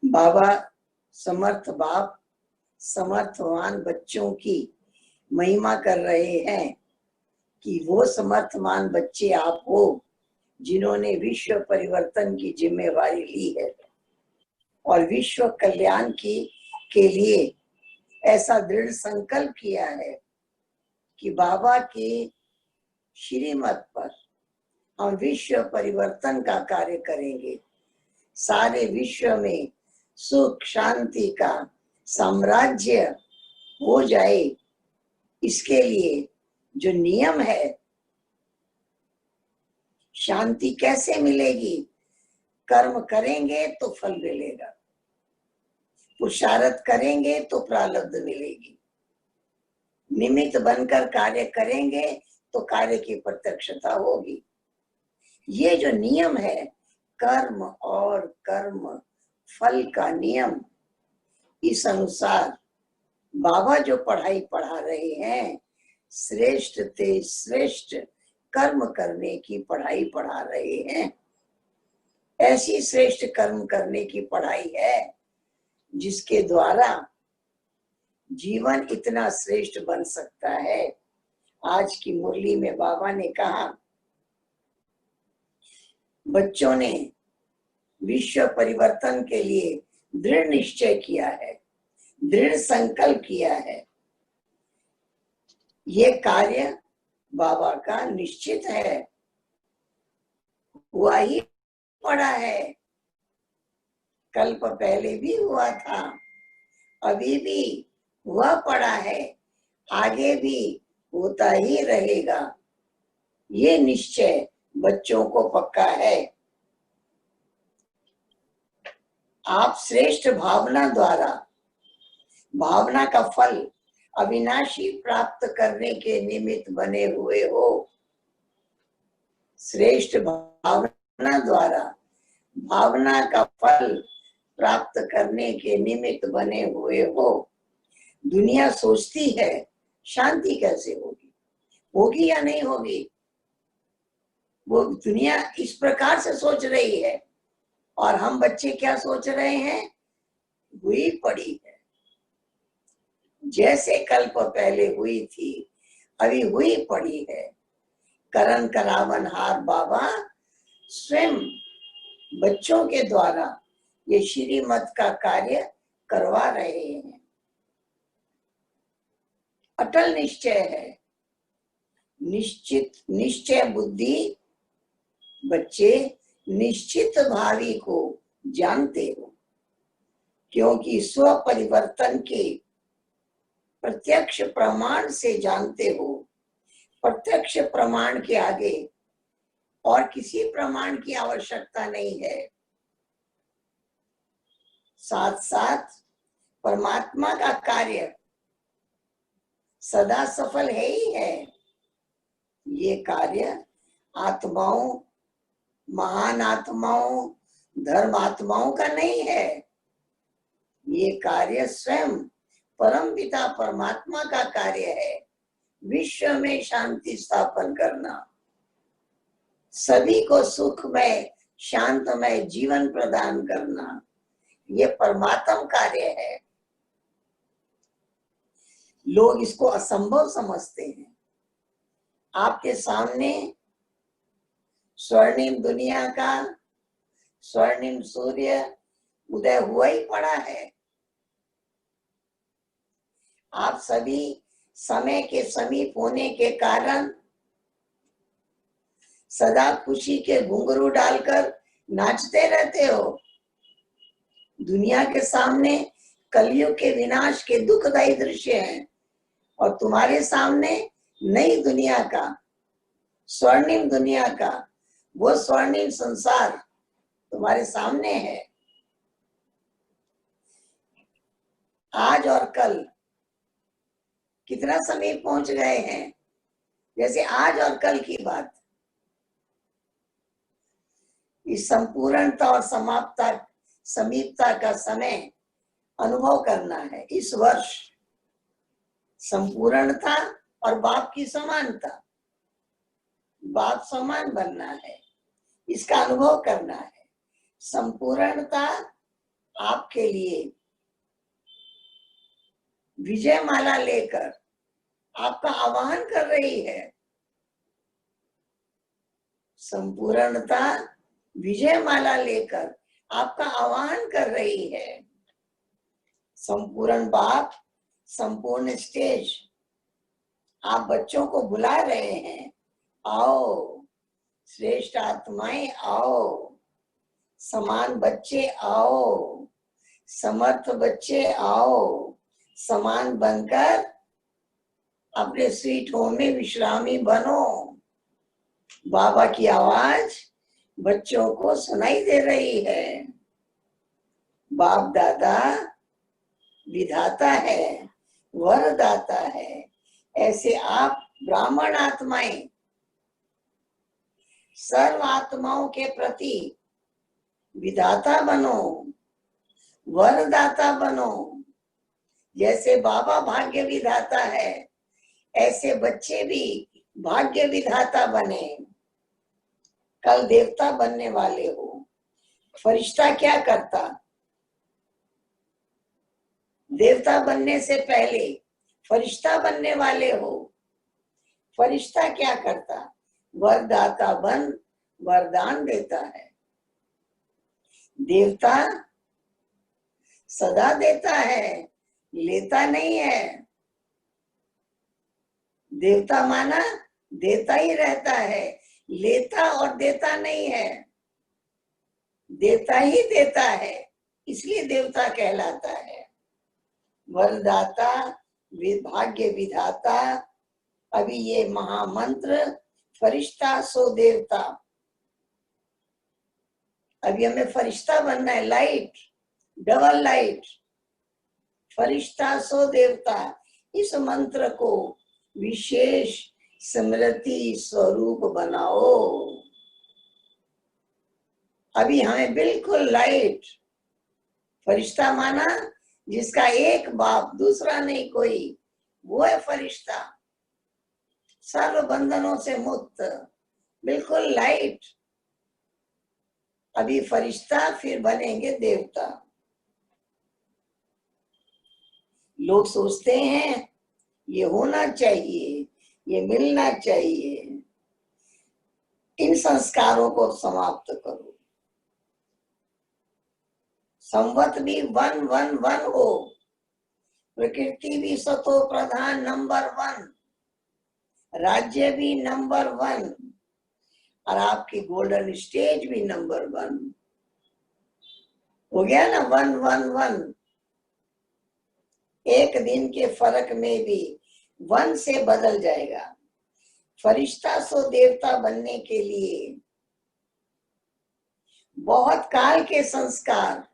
बाबा समर्थ बाप समर्थवान बच्चों की महिमा कर रहे हैं कि वो समर्थवान बच्चे आप हो जिन्होंने विश्व परिवर्तन की जिम्मेवारी ली है और विश्व कल्याण के लिए ऐसा दृढ़ संकल्प किया है कि बाबा के श्रीमत पर हम विश्व परिवर्तन का कार्य करेंगे। सारे विश्व में सुख शांति का साम्राज्य हो जाए, इसके लिए जो नियम है, शांति कैसे मिलेगी? कर्म करेंगे तो फल मिलेगा, पुरुषार्थ करेंगे तो प्रारब्ध मिलेगी, निमित्त बनकर कार्य करेंगे तो कार्य की प्रत्यक्षता होगी। ये जो नियम है, कर्म और कर्म फल का नियम, इस अनुसार बाबा जो पढ़ाई पढ़ा रहे हैं, श्रेष्ठ ते श्रेष्ठ कर्म करने की पढ़ाई पढ़ा रहे हैं। ऐसी श्रेष्ठ कर्म करने की पढ़ाई है जिसके द्वारा जीवन इतना श्रेष्ठ बन सकता है। आज की मुरली में बाबा ने कहा, बच्चों ने विश्व परिवर्तन के लिए दृढ़ निश्चय किया है, दृढ़ संकल्प किया है। ये कार्य बाबा का निश्चित है, हुआ ही पड़ा है। कल्प पहले भी हुआ था, अभी भी हुआ पड़ा है, आगे भी होता ही रहेगा। ये निश्चय बच्चों को पक्का है। आप श्रेष्ठ भावना द्वारा भावना का फल अविनाशी प्राप्त करने के निमित्त बने हुए हो। श्रेष्ठ भावना द्वारा भावना का फल प्राप्त करने के निमित्त बने हुए हो। दुनिया सोचती है शांति कैसे होगी, होगी या नहीं होगी। वो दुनिया इस प्रकार से सोच रही है और हम बच्चे क्या सोच रहे हैं, हुई पड़ी है। जैसे कल्प पहले हुई थी, अभी हुई पड़ी है। करण करावन हार बाबा स्वयं बच्चों के द्वारा ये श्रीमत का कार्य करवा रहे हैं। अटल निश्चय है, निश्चित निश्चय बुद्धि बच्चे निश्चित भावी को जानते हो, क्योंकि स्व परिवर्तन के प्रत्यक्ष प्रमाण से जानते हो। प्रत्यक्ष प्रमाण के आगे और किसी प्रमाण की आवश्यकता नहीं है। साथ साथ परमात्मा का कार्य सदा सफल है ही है। ये कार्य आत्माओं, महान आत्माओं, धर्म आत्माओं का नहीं है। ये कार्य स्वयं परम पिता परमात्मा का कार्य है। विश्व में शांति स्थापन करना, सभी को सुखमय शांतमय जीवन प्रदान करना, ये परमात्म कार्य है। लोग इसको असंभव समझते हैं। आपके सामने स्वर्णिम दुनिया का स्वर्णिम सूर्य उदय हुआ ही पड़ा है। आप सभी समय के समीप होने के कारण सदा खुशी के घुंघरू डालकर नाचते रहते हो। दुनिया के सामने कलयुग के विनाश के दुखदायी दृश्य हैं और तुम्हारे सामने नई दुनिया का, स्वर्णिम दुनिया का वो स्वर्णिम संसार तुम्हारे सामने है। आज और कल कितना समीप पहुंच गए हैं, जैसे आज और कल की बात। इस संपूर्णता और समाप्ता समीपता का समय अनुभव करना है। इस वर्ष संपूर्णता और बाप की समानता, बाप समान बनना है, इसका अनुभव करना है। संपूर्णता आपके लिए विजय माला लेकर आपका आह्वान कर रही है। संपूर्णता विजय माला लेकर आपका आह्वान कर रही है। संपूर्ण बाप, संपूर्ण स्टेज, आप बच्चों को बुला रहे हैं, आओ श्रेष्ठ आत्माएं, आओ समान बच्चे, आओ समर्थ बच्चे, आओ समान बनकर अपने स्वीट होम में विश्रामी बनो। बाबा की आवाज बच्चों को सुनाई दे रही है। बाप दादा विधाता है, वरदाता है। ऐसे आप ब्राह्मण आत्माएं सर्व आत्माओं के प्रति विधाता बनो, वरदाता बनो। जैसे बाबा भाग्य विधाता है, ऐसे बच्चे भी भाग्य विधाता बने। कल देवता बनने वाले हो। फरिश्ता क्या करता? देवता बनने से पहले फरिश्ता बनने वाले हो। फरिश्ता क्या करता? वरदाता बन वरदान देता है। देवता सदा देता है, लेता नहीं है। देवता माना देता ही रहता है, लेता और देता नहीं है। देता ही देता है, इसलिए देवता कहलाता है। वरदाता, भाग्य विधाता। अभी ये महामंत्र फरिश्ता सो देवता, अभी हमें फरिश्ता बनना है। लाइट, डबल लाइट, फरिश्ता सो देवता। इस मंत्र को विशेष स्मृति स्वरूप बनाओ। अभी हमें बिल्कुल लाइट। फरिश्ता माना जिसका एक बाप, दूसरा नहीं कोई, वो है फरिश्ता। सर्व बंधनों से मुक्त, बिल्कुल लाइट। अभी फरिश्ता, फिर बनेंगे देवता। लोग सोचते हैं ये होना चाहिए, ये मिलना चाहिए। इन संस्कारों को समाप्त करो। संवत भी 111 हो, प्रकृति भी सतो प्रधान नंबर 1, राज्य भी नंबर 1, और आपकी गोल्डन स्टेज भी नंबर 1 हो गया ना। 111 एक दिन के फर्क में भी 1 से बदल जाएगा। फरिश्ता सो देवता बनने के लिए बहुत काल के संस्कार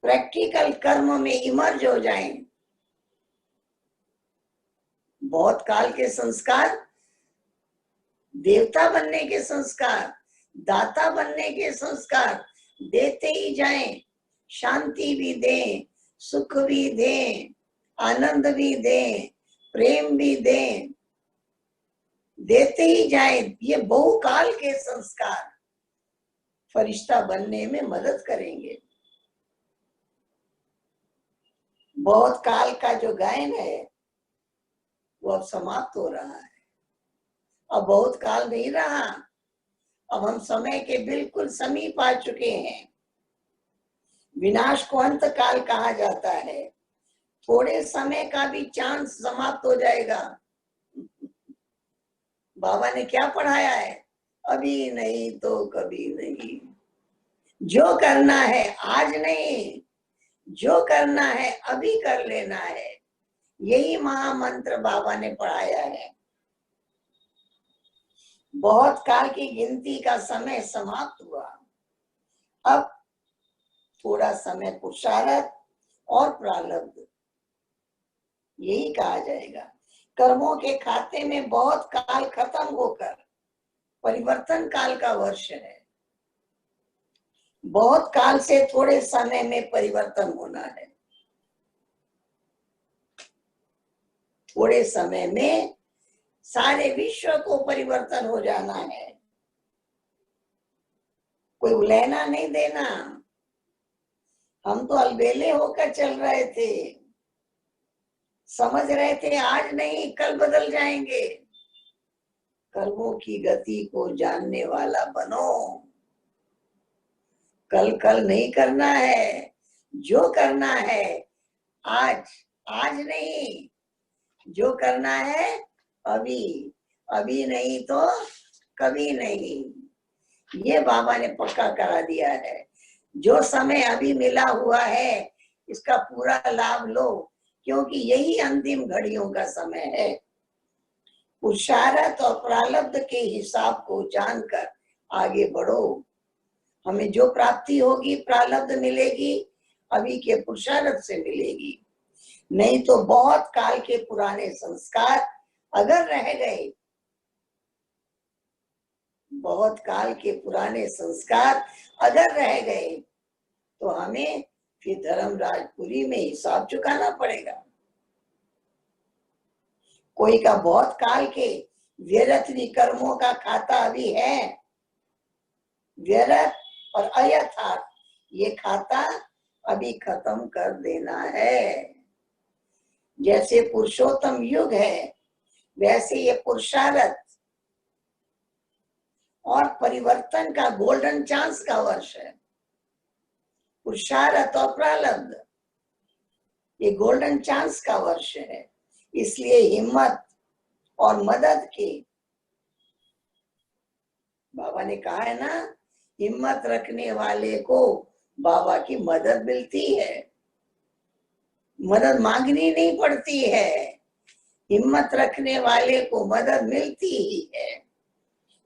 प्रैक्टिकल कर्म में इमर्ज हो जाएं। बहुत काल के संस्कार, देवता बनने के संस्कार, दाता बनने के संस्कार देते ही जाएं। शांति भी दें, सुख भी दें, आनंद भी दें, प्रेम भी दें, देते ही जाएं। ये बहुकाल के संस्कार फरिश्ता बनने में मदद करेंगे। बहुत काल का जो गायन है वो अब समाप्त हो रहा है। अब बहुत काल नहीं रहा, अब हम समय के बिल्कुल समीप आ चुके हैं। विनाश को अंत काल कहा जाता है। थोड़े समय का भी चांस समाप्त हो जाएगा। बाबा ने क्या पढ़ाया है? अभी नहीं तो कभी नहीं। जो करना है आज नहीं, जो करना है अभी कर लेना है। यही महामंत्र बाबा ने पढ़ाया है। बहुत काल की गिनती का समय समाप्त हुआ। अब थोड़ा समय पुरुषार्थ और प्रारब्ध, यही कहा जाएगा। कर्मों के खाते में बहुत काल खत्म होकर परिवर्तन काल का वर्ष है। बहुत काल से थोड़े समय में परिवर्तन होना है। थोड़े समय में सारे विश्व को परिवर्तन हो जाना है। कोई लेना नहीं देना। हम तो अलबेले होकर चल रहे थे, समझ रहे थे आज नहीं कल बदल जाएंगे। कर्मों की गति को जानने वाला बनो। कल कल नहीं करना है, जो करना है आज, आज नहीं, जो करना है अभी, अभी नहीं तो कभी नहीं। ये बाबा ने पक्का करा दिया है। जो समय अभी मिला हुआ है इसका पूरा लाभ लो, क्योंकि यही अंतिम घड़ियों का समय है। पुरुषार्थ और प्रारब्ध के हिसाब को जानकर आगे बढ़ो। हमें जो प्राप्ति होगी प्रारब्ध मिलेगी, अभी के पुरुषार्थ से मिलेगी। नहीं तो बहुत काल के पुराने संस्कार अगर रह गए, बहुत काल के पुराने संस्कार अगर रह गए तो हमें फिर धर्मराजपुरी में हिसाब चुकाना पड़ेगा। कोई का बहुत काल के व्यर्थ कर्मों का खाता अभी है, व्यर्थ और अयथार्थ, ये खाता अभी खत्म कर देना है। जैसे पुरुषोत्तम युग है वैसे ये पुरुषार्थ और परिवर्तन का गोल्डन चांस का वर्ष है। पुरुषार्थ और प्रारब्ध ये गोल्डन चांस का वर्ष है। इसलिए हिम्मत और मदद की, बाबा ने कहा है ना, हिम्मत रखने वाले को बाबा की मदद मिलती है, मदद मांगनी नहीं पड़ती है, हिम्मत रखने वाले को मदद मिलती ही है।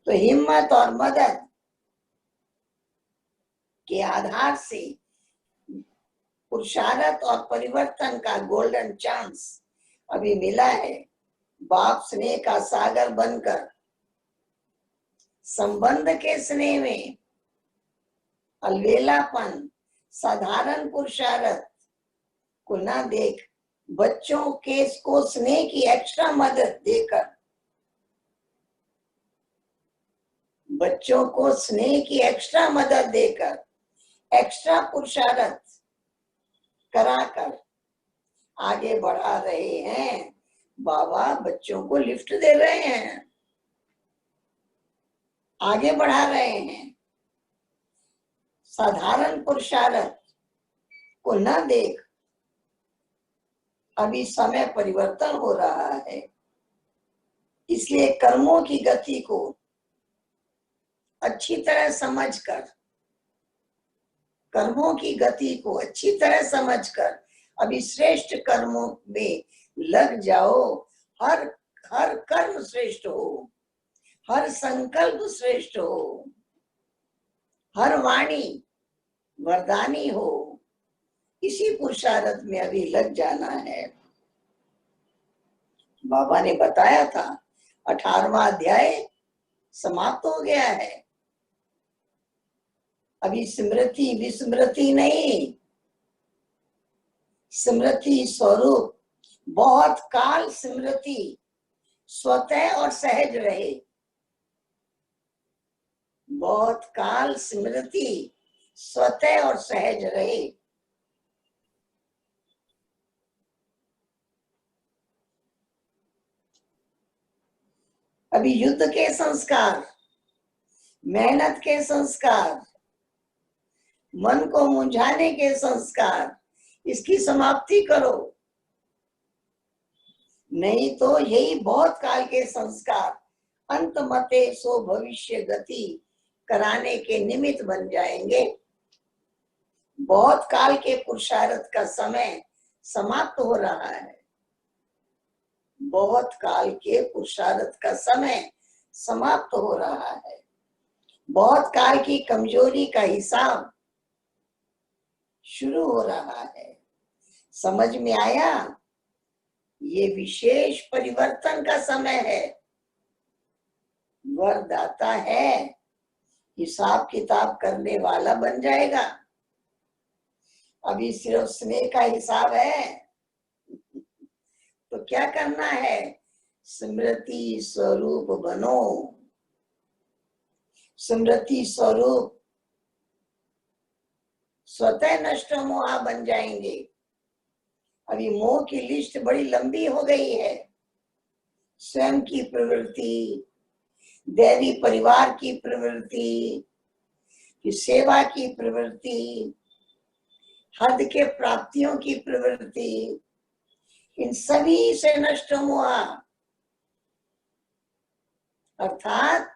तो हिम्मत और मदद के आधार से पुरुषार्थ और परिवर्तन का गोल्डन चांस अभी मिला है। बाप स्नेह का सागर बनकर संबंध के स्नेह में अलवेलापन, साधारण पुरुषार्थ को ना देख बच्चों के को स्नेह की एक्स्ट्रा मदद देकर, बच्चों को स्नेह की एक्स्ट्रा मदद देकर, एक्स्ट्रा पुरुषार्थ कराकर आगे बढ़ा रहे हैं। बाबा बच्चों को लिफ्ट दे रहे हैं, आगे बढ़ा रहे हैं। साधारण पुरुषार्थ को न देख, अभी समय परिवर्तन हो रहा है, इसलिए कर्मों की गति को अच्छी तरह समझकर, कर्मों की गति को अच्छी तरह समझकर अभी श्रेष्ठ कर्मों में लग जाओ। हर हर कर्म श्रेष्ठ हो, हर संकल्प श्रेष्ठ हो, हर वाणी वरदानी हो। इसी पुरुषार्थ में अभी लग जाना है। बाबा ने बताया था 18वां अध्याय समाप्त हो गया है। अभी स्मृति विस्मृति नहीं, स्मृति स्वरूप बहुत काल स्मृति स्वतः और सहज रहे, बहुत काल स्मृति स्वतः और सहज रहे। अभी युद्ध के संस्कार, मेहनत के संस्कार, मन को मुंझाने के संस्कार, इसकी समाप्ति करो। नहीं तो यही बहुत काल के संस्कार अंत मते सो भविष्य गति कराने के निमित्त बन जाएंगे। बहुत काल के पुरुषार्थ का समय समाप्त हो रहा है, बहुत काल के पुरुषार्थ का समय समाप्त हो रहा है। बहुत काल की कमजोरी का हिसाब शुरू हो रहा है। समझ में आया? ये विशेष परिवर्तन का समय है। वरदाता है, हिसाब किताब करने वाला बन जाएगा। अभी सिर्फ स्नेह का हिसाब है, तो क्या करना है? स्मृति स्वरूप बनो। स्मृति स्वरूप स्वतः नष्ट मोह बन जाएंगे। अभी मोह की लिस्ट बड़ी लंबी हो गई है। स्वयं की प्रवृत्ति, दैवी परिवार की प्रवृत्ति, की सेवा की प्रवृत्ति, हद के प्राप्तियों की प्रवृत्ति, इन सभी से नष्ट हुआ। अर्थात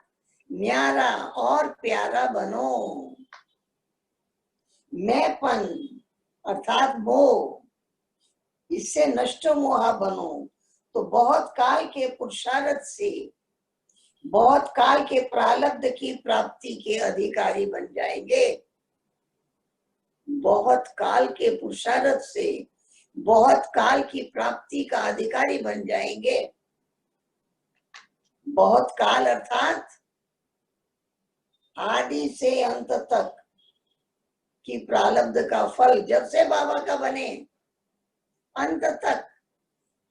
न्यारा और प्यारा बनो। मैंपन अर्थात मोह, इससे नष्ट मोह बनो तो बहुत काल के पुरुषार्थ से, बहुत काल के प्रारब्ध की प्राप्ति के अधिकारी बन जाएंगे। बहुत काल के पुरुषार्थ से बहुत काल की प्राप्ति का अधिकारी बन जाएंगे। बहुत काल अर्थात आदि से अंत तक की प्रारब्ध का फल, जब से बाबा का बने अंत तक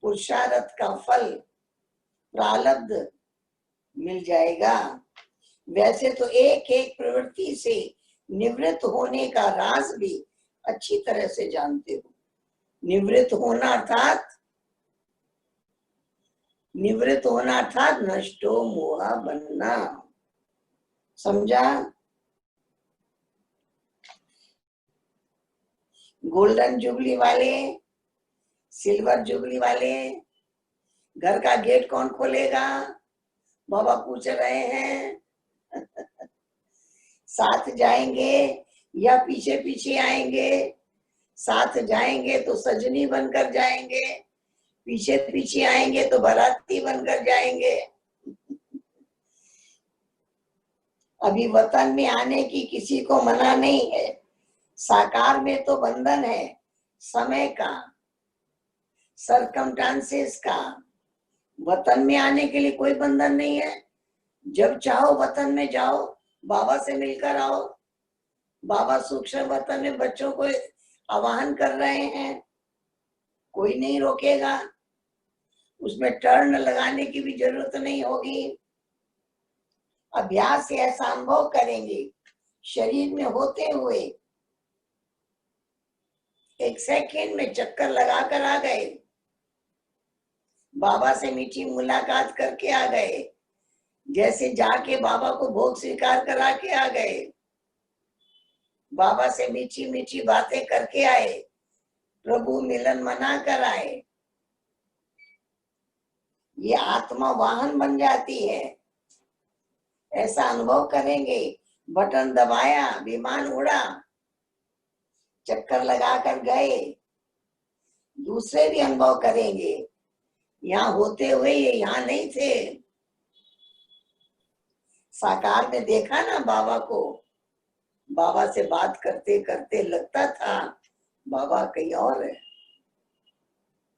पुरुषार्थ का फल प्रारब्ध मिल जाएगा। वैसे तो एक एक प्रवृत्ति से निवृत्त होने का राज भी अच्छी तरह से जानते हो। निवृत्त होना अर्थात नष्टो मोह बनना। समझा? गोल्डन जुबली वाले, सिल्वर जुबली वाले, घर का गेट कौन खोलेगा? बाबा पूछ रहे हैं। साथ जाएंगे या पीछे पीछे आएंगे? साथ जाएंगे तो सजनी बनकर जाएंगे, पीछे पीछे आएंगे तो बाराती बनकर जाएंगे। अभी वतन में आने की किसी को मना नहीं है। साकार में तो बंधन है समय का, सरकमस्टांसेस का। वतन में आने के लिए कोई बंधन नहीं है। जब चाहो वतन में जाओ, बाबा से मिलकर आओ। बाबा सूक्ष्म वतन में बच्चों को आवाहन कर रहे हैं, कोई नहीं रोकेगा। उसमें टर्न लगाने की भी जरूरत नहीं होगी। अभ्यास से ऐसा अनुभव करेंगे, शरीर में होते हुए एक सेकेंड में चक्कर लगाकर आ गए, बाबा से मीठी मुलाकात करके आ गए, जैसे जाके बाबा को भोग स्वीकार करा के आ गए, बाबा से मीठी मीठी बातें करके आए, प्रभु मिलन मना कर आए। ये आत्मा वाहन बन जाती है। ऐसा अनुभव करेंगे। बटन दबाया, विमान उड़ा, चक्कर लगाकर गए। दूसरे भी अनुभव करेंगे, यहाँ होते हुए ये यहाँ नहीं थे। साकार में देखा ना बाबा को, बाबा से बात करते करते लगता था बाबा कहीं और है,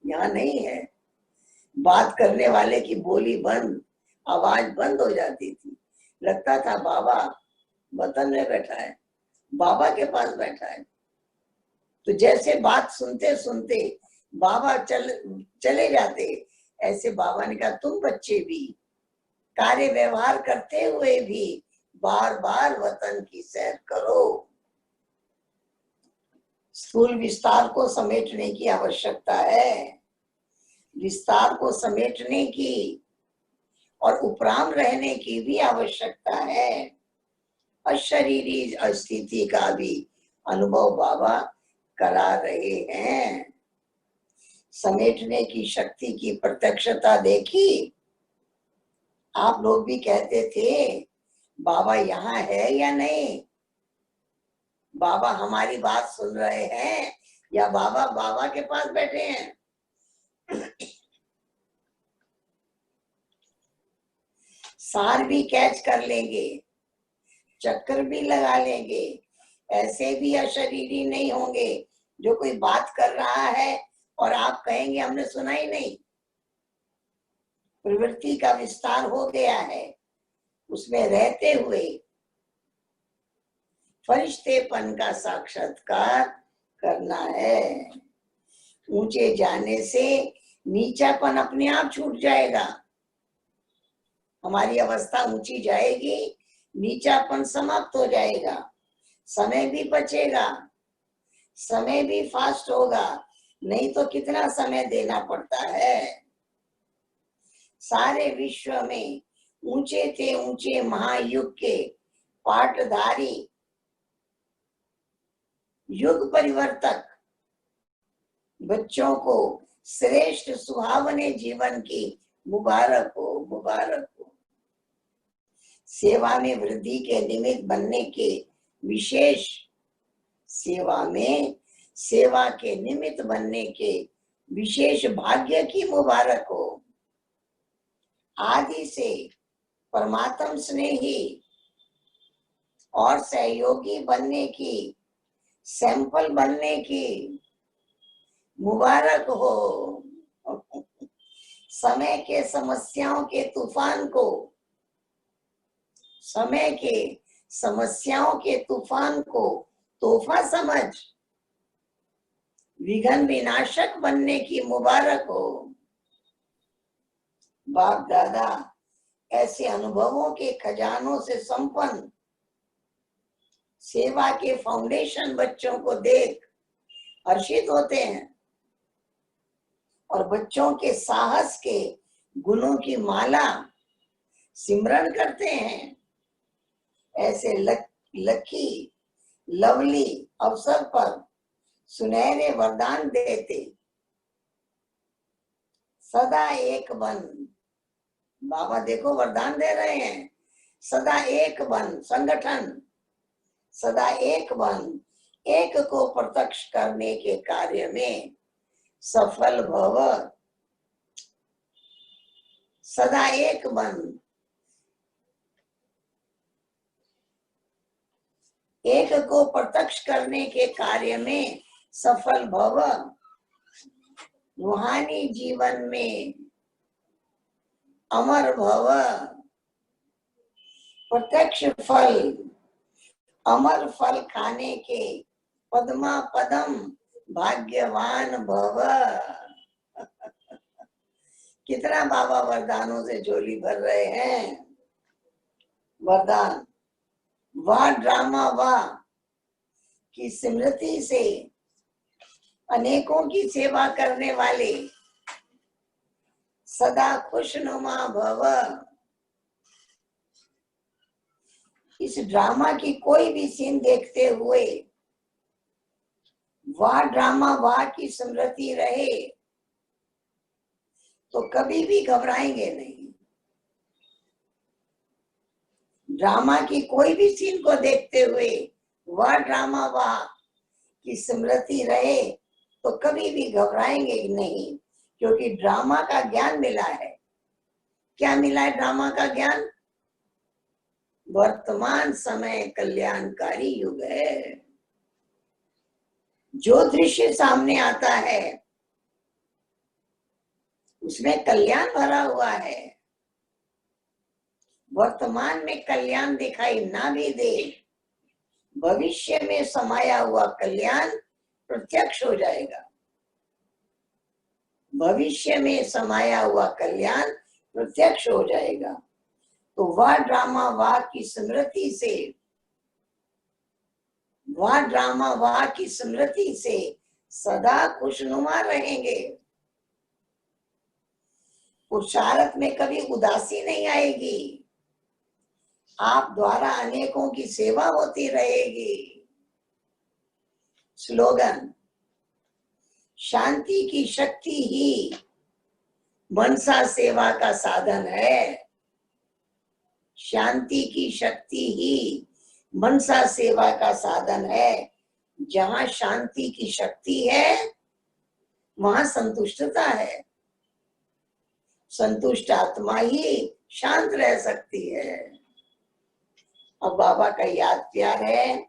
यहाँ नहीं है। बात करने वाले की बोली बंद, आवाज बंद हो जाती थी। लगता था बाबा वतन में बैठा है, बाबा के पास बैठा है। तो जैसे बात सुनते सुनते बाबा चले जाते, ऐसे बाबा ने कहा तुम बच्चे भी कार्य व्यवहार करते हुए भी बार बार वतन की सैर करो। स्थूल विस्तार को समेटने की आवश्यकता है, विस्तार को समेटने की और उपराम रहने की भी आवश्यकता है। अशरीरी स्थिति का भी अनुभव बाबा करा रहे हैं। समेटने की शक्ति की प्रत्यक्षता देखी। आप लोग भी कहते थे बाबा यहाँ है या नहीं, बाबा हमारी बात सुन रहे हैं या बाबा बाबा के पास बैठे हैं। सार भी कैच कर लेंगे, चक्कर भी लगा लेंगे। ऐसे भी अशरीरी नहीं होंगे जो कोई बात कर रहा है और आप कहेंगे हमने सुना ही नहीं। प्रवृत्ति का विस्तार हो गया है, उसमें रहते हुए फरिश्तेपन का साक्षात्कार करना है। ऊंचे जाने से नीचापन अपने आप छूट जाएगा। हमारी अवस्था ऊंची जाएगी, नीचापन समाप्त हो जाएगा, समय भी बचेगा, समय भी फास्ट होगा, नहीं तो कितना समय देना पड़ता है। सारे विश्व में ऊंचे थे ऊंचे महायुग के पाटधारी युग परिवर्तक बच्चों को श्रेष्ठ सुहावने जीवन की मुबारक हो, मुबारक हो। सेवा में वृद्धि के निमित्त बनने के विशेष सेवा के निमित्त बनने के विशेष भाग्य की मुबारक हो। आदि से परमात्म स्नेही और सहयोगी बनने की, सैंपल बनने की मुबारक हो। समय के समस्याओं के तूफान को, समय के समस्याओं के तूफान को तोहफा समझ विघ्न विनाशक बनने की मुबारक हो। बाप दादा ऐसे अनुभवों के खजानों से संपन्न सेवा के फाउंडेशन बच्चों को देख हर्षित होते हैं और बच्चों के साहस के गुणों की माला सिमरन करते हैं। ऐसे लकी लवली अवसर पर सुनहरे वरदान देते सदा एक बन। बाबा देखो वरदान दे रहे हैं, सदा एक बन संगठन, सदा एक बन, एक को प्रत्यक्ष करने के कार्य में सफल भव। सदा एक बन, एक को प्रत्यक्ष करने के कार्य में सफल भव। रूहानी जीवन में अमर भव। प्रत्यक्ष फल, अमर फल खाने के पद्मा पदम भाग्यवान भव। कितना बाबा वरदानों से झोली भर रहे हैं। वरदान, वाह ड्रामा वाह की स्मृति से अनेकों की सेवा करने वाले सदा खुशनुमा भव। इस ड्रामा की कोई भी सीन देखते हुए वाह ड्रामा वाह की स्मृति रहे तो कभी भी घबराएंगे नहीं। ड्रामा की कोई भी सीन को देखते हुए वाह ड्रामा वाह की स्मृति रहे तो कभी भी घबराएंगे नहीं, क्योंकि ड्रामा का ज्ञान मिला है। क्या मिला है ड्रामा का ज्ञान? वर्तमान समय कल्याणकारी युग है। जो दृश्य सामने आता है उसमें कल्याण भरा हुआ है। वर्तमान में कल्याण दिखाई ना भी दे, भविष्य में समाया हुआ कल्याण प्रत्यक्ष हो जाएगा। भविष्य में समाया हुआ कल्याण प्रत्यक्ष हो जाएगा। तो वाह ड्रामा वाह की स्मृति से, वाह ड्रामा वाह की स्मृति से सदा खुशनुमा रहेंगे। पुरुषार्थ में कभी उदासी नहीं आएगी। आप द्वारा अनेकों की सेवा होती रहेगी। स्लोगन, शांति की शक्ति ही मनसा सेवा का साधन है। शांति की शक्ति ही मनसा सेवा का साधन है। जहां शांति की शक्ति है वहां संतुष्टता है। संतुष्ट आत्मा ही शांत रह सकती है। अब बाबा का याद प्यार है,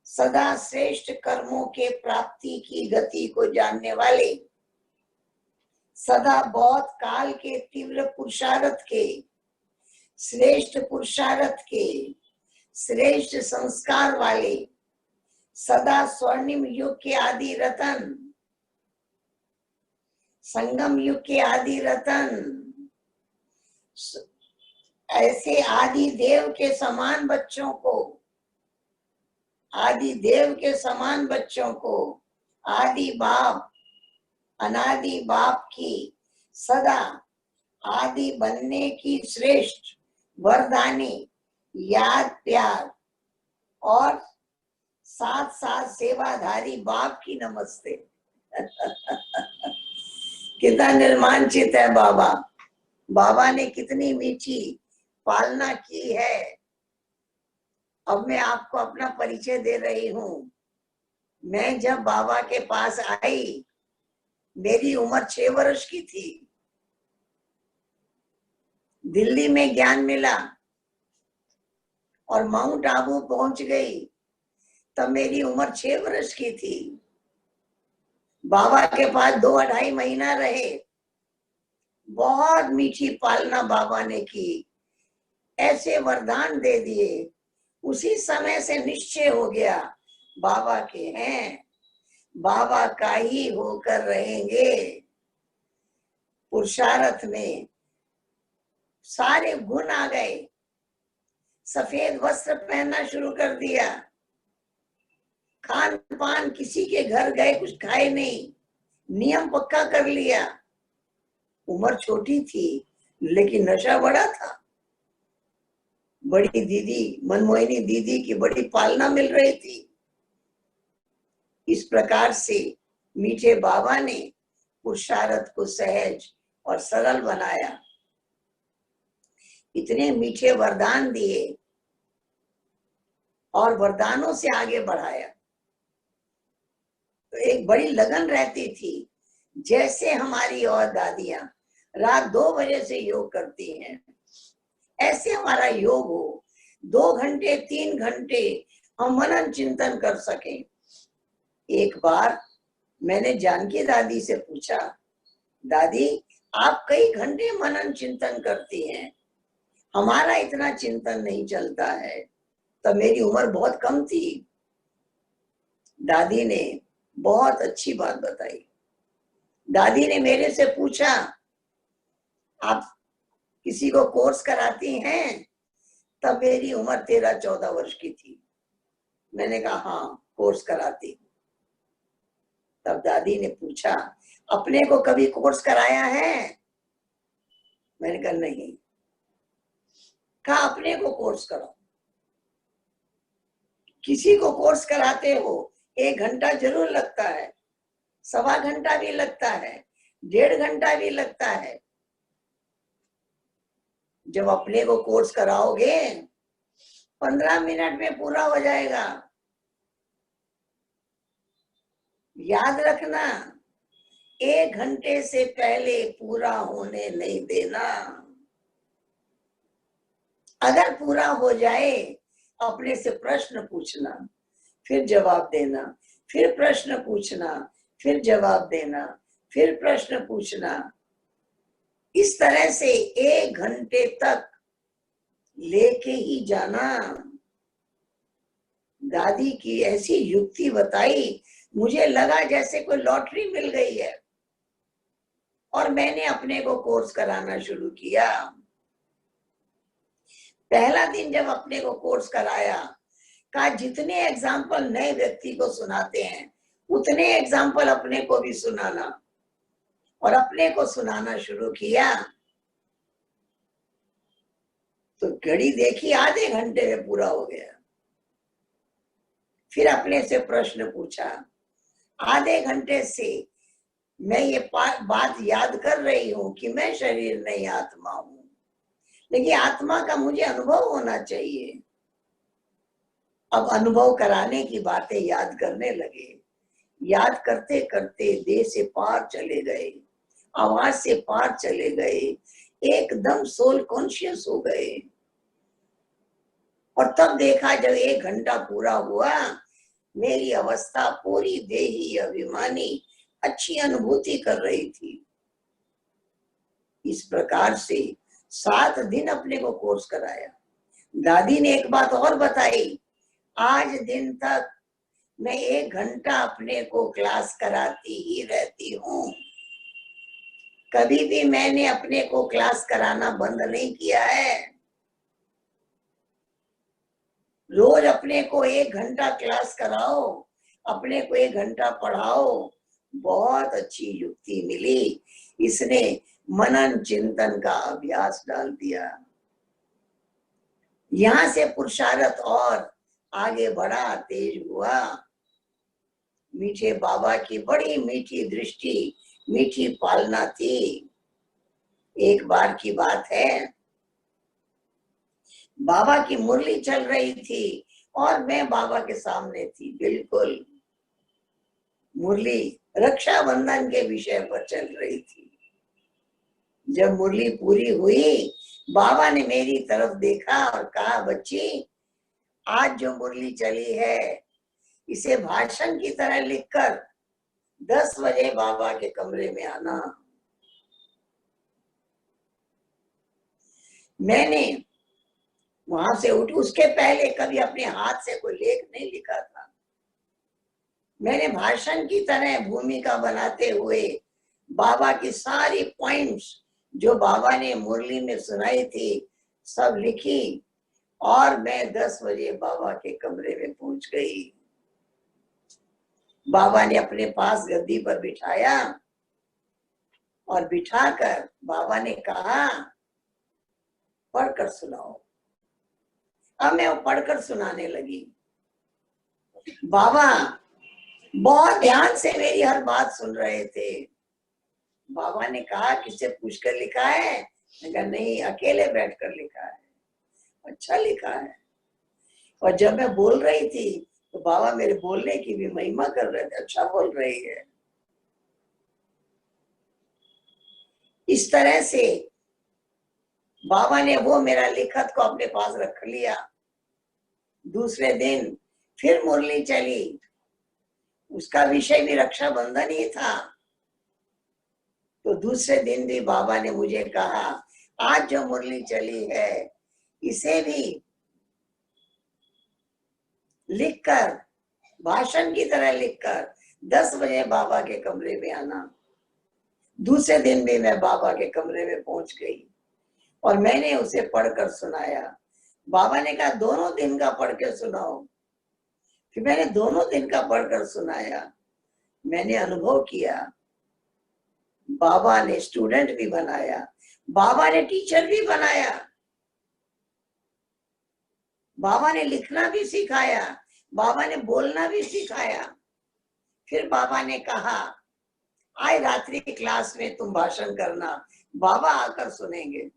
सदा श्रेष्ठ कर्मों के प्राप्ति की गति को जानने वाले, सदा बहुत काल के तीव्र पुरुषार्थ के, श्रेष्ठ पुरुषार्थ के, श्रेष्ठ संस्कार वाले, सदा स्वर्णिम युग के आदि रतन, संगम युग के आदि रतन, ऐसे आदि देव के समान बच्चों को आदि देव के समान बच्चों को आदि बाप अनादि बाप की सदा आदि बनने की श्रेष्ठ वरदानी याद प्यार और साथ साथ सेवाधारी बाप की नमस्ते। कितना निर्मांचित है बाबा। बाबा ने कितनी मीठी पालना की है। अब मैं आपको अपना परिचय दे रही हूं। मैं जब बाबा के पास आई, मेरी उम्र 6 वर्ष की थी। दिल्ली में ज्ञान मिला और माउंट आबू पहुंच गई, तब मेरी उम्र 6 वर्ष की थी। बाबा के पास 2-2.5 महीना रहे। बहुत मीठी पालना बाबा ने की, ऐसे वरदान दे दिए। उसी समय से निश्चय हो गया बाबा के हैं, बाबा का ही होकर रहेंगे। पुरुषार्थ में सारे गुण आ गए। सफेद वस्त्र पहनना शुरू कर दिया। खान पान किसी के घर गए कुछ खाए नहीं, नियम पक्का कर लिया। उम्र छोटी थी लेकिन नशा बड़ा था। बड़ी दीदी मनमोहिनी दीदी की बड़ी पालना मिल रही थी। इस प्रकार से मीठे बाबा ने पुरुषार्थ को सहज और सरल बनाया। इतने मीठे वरदान दिए और वरदानों से आगे बढ़ाया। तो एक बड़ी लगन रहती थी। जैसे हमारी और दादियां रात 2 बजे से योग करती हैं, ऐसे हमारा योग हो। 2 घंटे 3 घंटे हम मनन चिंतन कर सकें। एक बार मैंने जानकी दादी से पूछा, दादी आप कई घंटे मनन चिंतन करती हैं, हमारा इतना चिंतन नहीं चलता है। तब मेरी उम्र बहुत कम थी। दादी ने बहुत अच्छी बात बताई। दादी ने मेरे से पूछा, आप किसी को कोर्स कराती हैं? तब मेरी उम्र 13-14 वर्ष की थी। मैंने कहा हाँ कोर्स कराती। तब दादी ने पूछा, अपने को कभी कोर्स कराया है? मैंने कहा नहीं। कहा अपने को कोर्स करो। किसी को कोर्स कराते हो 1 घंटा जरूर लगता है, 1.25 घंटा भी लगता है, 1.5 घंटा भी लगता है। जब अपने को कोर्स कराओगे 15 मिनट में पूरा हो जाएगा। याद रखना, 1 घंटे से पहले पूरा होने नहीं देना। अगर पूरा हो जाए अपने से प्रश्न पूछना, फिर जवाब देना, फिर प्रश्न पूछना, फिर जवाब देना, फिर प्रश्न पूछना। इस तरह से 1 घंटे तक लेके ही जाना। दादी की ऐसी युक्ति बताई, मुझे लगा जैसे कोई लॉटरी मिल गई है। और मैंने अपने को कोर्स कराना शुरू किया। पहला दिन जब अपने को कोर्स कराया, कहा जितने एग्जाम्पल नए व्यक्ति को सुनाते हैं उतने एग्जाम्पल अपने को भी सुनाना। और अपने को सुनाना शुरू किया तो घड़ी देखी, आधे घंटे में पूरा हो गया। फिर अपने से प्रश्न पूछा। आधे घंटे से मैं ये बात याद कर रही हूं कि मैं शरीर नहीं आत्मा हूं, लेकिन आत्मा का मुझे अनुभव होना चाहिए। अब अनुभव कराने की बातें याद करने लगे। याद करते करते देह से पार चले गए, आवाज से पार चले गए, एकदम सोल कॉन्शियस हो गए। और तब देखा जब 1 घंटा पूरा हुआ, मेरी अवस्था पूरी देही अभिमानी अच्छी अनुभूति कर रही थी। इस प्रकार से 7 दिन अपने को कोर्स कराया। दादी ने एक बात और बताई, आज दिन तक मैं 1 घंटा अपने को क्लास कराती ही रहती हूँ। कभी भी मैंने अपने को क्लास कराना बंद नहीं किया है। रोज अपने को 1 घंटा क्लास कराओ, अपने को 1 घंटा पढ़ाओ। बहुत अच्छी युक्ति मिली, इसने मनन चिंतन का अभ्यास डाल दिया। यहां से पुरुषार्थ और आगे बढ़ा, तेज हुआ। मीठे बाबा की बड़ी मीठी दृष्टि, मीठी पालना थी। एक बार की बात है, बाबा की मुरली चल रही थी और मैं बाबा के सामने थी। बिल्कुल मुरली रक्षाबंधन के विषय पर चल रही थी। जब मुरली पूरी हुई, बाबा ने मेरी तरफ देखा और कहा, बच्ची, आज जो मुरली चली है इसे भाषण की तरह लिखकर 10 बजे बाबा के कमरे में आना। मैंने वहां से उठ, उसके पहले कभी अपने हाथ से कोई लेख नहीं लिखा था। मैंने भाषण की तरह भूमिका बनाते हुए बाबा की सारी पॉइंट्स जो बाबा ने मुरली में सुनाई थी सब लिखी और मैं 10 बजे बाबा के कमरे में पहुंच गई। बाबा ने अपने पास गद्दी पर बिठाया और बिठाकर बाबा ने कहा, पढ़कर सुनाओ। अब मैं वो पढ़कर सुनाने लगी। बाबा बहुत ध्यान से मेरी हर बात सुन रहे थे। बाबा ने कहा, किससे पूछकर लिखा है? मैंने कहा, नहीं, अकेले बैठकर लिखा है। अच्छा लिखा है। और जब मैं बोल रही थी तो बाबा मेरे बोलने की भी महिमा कर रहे थे, अच्छा बोल रही है। इस तरह से बाबा ने वो मेरा लिखत को अपने पास रख लिया। दूसरे दिन फिर मुरली चली, उसका विषय भी रक्षाबंधन ही था। तो दूसरे दिन भी बाबा ने मुझे कहा, आज जो मुरली चली है इसे भी लिखकर, भाषण की तरह लिखकर 10 बजे बाबा के कमरे में आना। दूसरे दिन भी मैं बाबा के कमरे में पहुंच गई और मैंने उसे पढ़कर सुनाया। बाबा ने कहा, दोनों दिन का पढ़ के सुनाओ। फिर मैंने दोनों दिन का पढ़कर सुनाया। मैंने अनुभव किया, बाबा ने स्टूडेंट भी बनाया, बाबा ने टीचर भी बनाया, बाबा ने लिखना भी सिखाया, बाबा ने बोलना भी सिखाया। फिर बाबा ने कहा, आज रात्रि की क्लास में तुम भाषण करना, बाबा आकर सुनेंगे।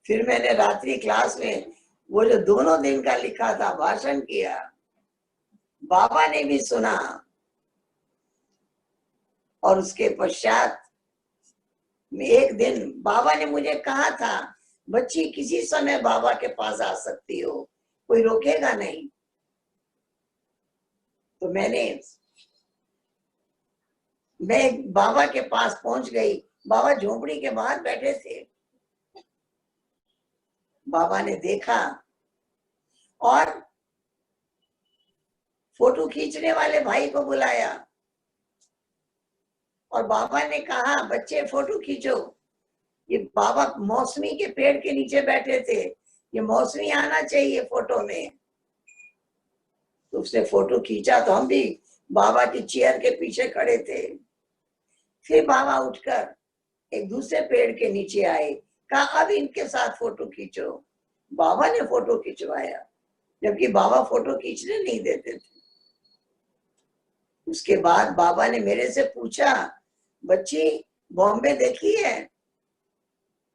फिर मैंने रात्रि क्लास में वो जो दोनों दिन का लिखा था भाषण किया, बाबा ने भी सुना। और उसके पश्चात एक दिन बाबा ने मुझे कहा था, बच्ची किसी समय बाबा के पास आ सकती हो, कोई रोकेगा नहीं। तो मैं बाबा के पास पहुंच गई। बाबा झोपड़ी के बाहर बैठे थे। बाबा ने देखा और फोटो खींचने वाले भाई को बुलाया और बाबा ने कहा, बच्चे फोटो खींचो। ये बाबा मौसमी के पेड़ के नीचे बैठे थे, ये मौसमी आना चाहिए फोटो में। तो उसने फोटो खींचा तो हम भी बाबा की चेयर के पीछे खड़े थे। फिर बाबा उठकर एक दूसरे पेड़ के नीचे आए, कहा, अब इनके साथ फोटो खींचो। बाबा ने फोटो खिंचवाया, जबकि बाबा फोटो खींचने नहीं देते थे। उसके बाद बाबा ने मेरे से पूछा, बच्ची बॉम्बे देखी है?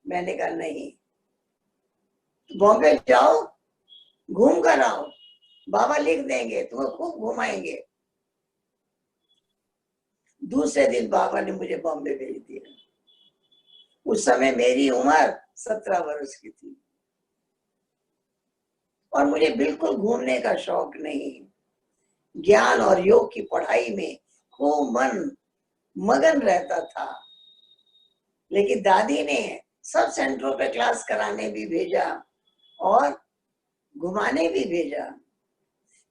मैंने कहा, नहीं। बॉम्बे जाओ, घूम कर आओ, बाबा लिख देंगे, तुम्हें खूब घुमाएंगे। दूसरे दिन बाबा ने मुझे बॉम्बे भेज दिया। उस समय मेरी उम्र 17 वर्ष की थी और मुझे बिल्कुल घूमने का शौक नहीं। ज्ञान और योग की पढ़ाई में खूब मन मगन रहता था। लेकिन दादी ने सब सेंटरों पे क्लास कराने भी भेजा और घुमाने भी भेजा।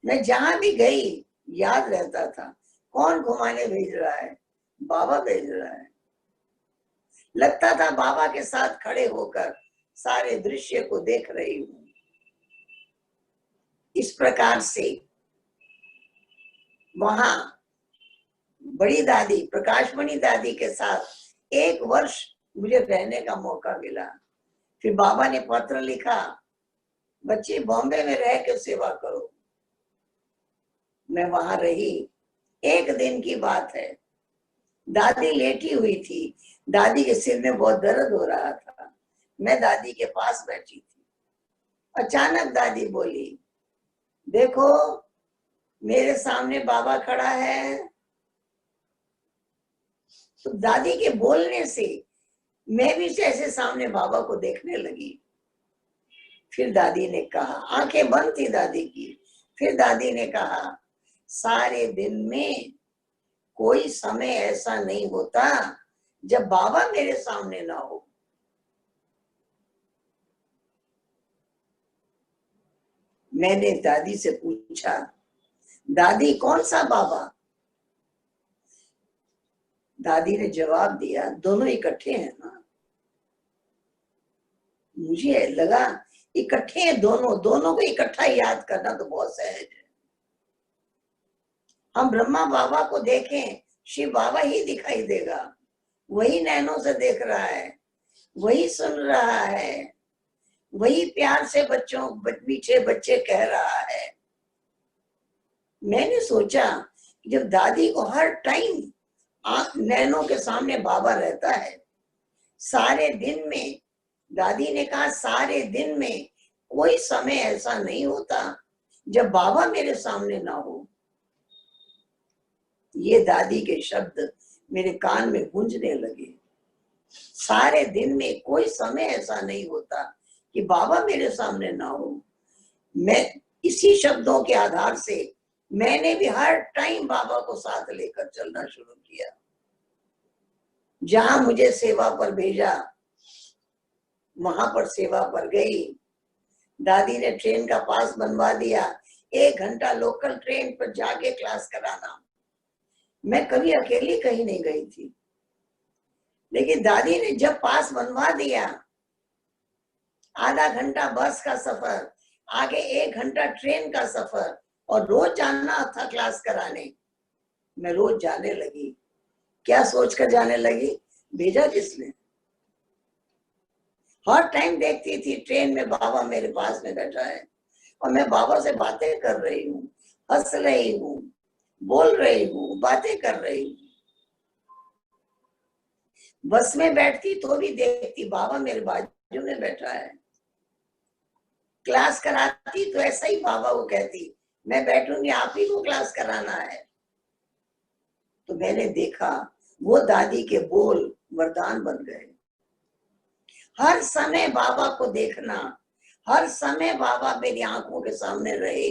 मैं जहां भी गई याद रहता था, कौन घुमाने भेज रहा है? बाबा भेज रहा है। लगता था बाबा के साथ खड़े होकर सारे दृश्य को देख रही हूँ। इस प्रकार से वहां बड़ी दादी प्रकाशमणि दादी के साथ 1 वर्ष मुझे रहने का मौका मिला। फिर बाबा ने पत्र लिखा, बच्चे बॉम्बे में रह के सेवा करो। मैं वहां रही। 1 दिन की बात है, दादी लेटी हुई थी, दादी के सिर में बहुत दर्द हो रहा था। मैं दादी के पास बैठी थी। अचानक दादी बोली, देखो मेरे सामने बाबा खड़ा है। तो दादी के बोलने से मैं भी जैसे सामने बाबा को देखने लगी। फिर दादी ने कहा, आंखें बंद थी दादी की, फिर दादी ने कहा, सारे दिन में कोई समय ऐसा नहीं होता जब बाबा मेरे सामने ना हो। मैंने दादी से पूछा, दादी कौन सा बाबा? दादी ने जवाब दिया, दोनों इकट्ठे हैं ना। मुझे लगा इकट्ठे हैं दोनों को इकट्ठा याद करना तो बहुत सहज है। हम ब्रह्मा बाबा को देखें, शिव बाबा ही दिखाई देगा। वही नैनों से देख रहा है, वही सुन रहा है, वही प्यार से बच्चों मीठे बच्चे कह रहा है। मैंने सोचा जब दादी को हर टाइम नैनों के सामने बाबा रहता है, सारे दिन में, दादी ने कहा सारे दिन में कोई समय ऐसा नहीं होता जब बाबा मेरे सामने ना हो। ये दादी के शब्द मेरे कान में गूंजने लगे। सारे दिन में कोई समय ऐसा नहीं होता कि बाबा मेरे सामने ना हो। मैं इसी शब्दों के आधार से मैंने भी हर टाइम बाबा को साथ लेकर चलना शुरू किया। जहां मुझे सेवा पर भेजा वहां पर सेवा पर गई। दादी ने ट्रेन का पास बनवा दिया, 1 घंटा लोकल ट्रेन पर जाके क्लास कराना। मैं कभी अकेली कहीं नहीं गई थी, लेकिन दादी ने जब पास बनवा दिया, आधा घंटा बस का सफर, आगे 1 घंटा ट्रेन का सफर, और रोज जाना था क्लास कराने। मैं रोज जाने लगी। क्या सोचकर जाने लगी? भेजा किसने? हर टाइम देखती थी ट्रेन में बाबा मेरे पास में बैठा है और मैं बाबा से बातें कर रही हूँ, हंस रही हूँ, बोल रही हूँ, बातें कर रही हूँ। बस में बैठती तो भी देखती बाबा मेरे बाजू में बैठा है। क्लास कराती तो ऐसा ही बाबा को कहती, मैं बैठूंगी, आप ही को क्लास कराना है। तो मैंने देखा वो दादी के बोल वरदान बन गए। हर समय बाबा को देखना, हर समय बाबा मेरी आंखों के सामने रहे।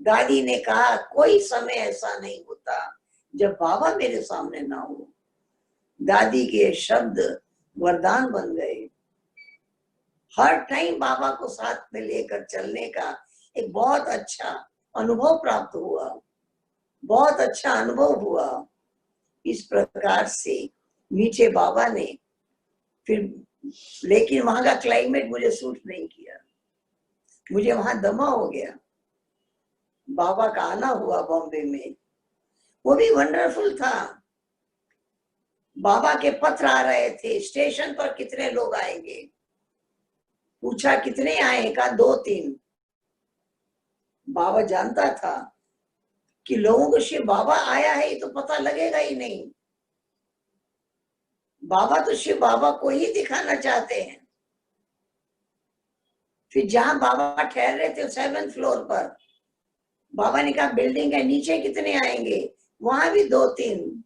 दादी ने कहा कोई समय ऐसा नहीं होता जब बाबा मेरे सामने ना हो। दादी के शब्द वरदान बन गए। हर टाइम बाबा को साथ में लेकर चलने का एक बहुत अच्छा अनुभव प्राप्त हुआ, बहुत अच्छा अनुभव हुआ। इस प्रकार से मीठे बाबा ने फिर, लेकिन वहां का क्लाइमेट मुझे सूट नहीं किया, मुझे वहां दमा हो गया। बाबा का आना हुआ बॉम्बे में, वो भी वंडरफुल था। बाबा के पत्र आ रहे थे, स्टेशन पर कितने लोग आएंगे, पूछा कितने आए, कहा 2-3। बाबा जानता था कि लोगों को शिव बाबा आया है तो पता लगेगा ही नहीं। बाबा तो शिव बाबा को ही दिखाना चाहते हैं। फिर जहां बाबा ठहर रहे थे 7th फ्लोर पर, बाबा ने कहा बिल्डिंग है, नीचे कितने आएंगे, वहां भी 2-3।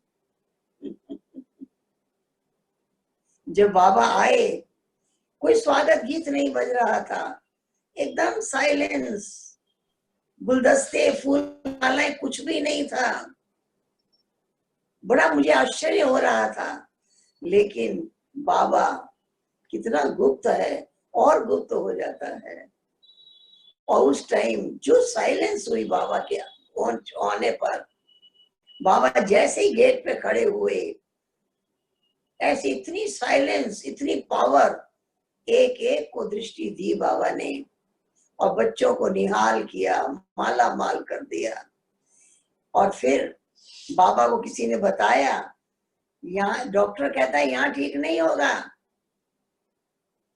जब बाबा आए, कोई स्वागत गीत नहीं बज रहा था, एकदम साइलेंस, गुलदस्ते, फूल मालाएं, कुछ भी नहीं था। बड़ा मुझे आश्चर्य हो रहा था, लेकिन बाबा कितना गुप्त है और गुप्त हो जाता है। और उस टाइम जो साइलेंस हुई बाबा के आने पर, बाबा जैसे ही गेट पे खड़े हुए, ऐसी इतनी साइलेंस, इतनी पावर, एक एक को दृष्टि दी बाबा ने। और बच्चों को निहाल किया, माला माल कर दिया। और फिर बाबा को किसी ने बताया, यहाँ डॉक्टर कहता है यहाँ ठीक नहीं होगा।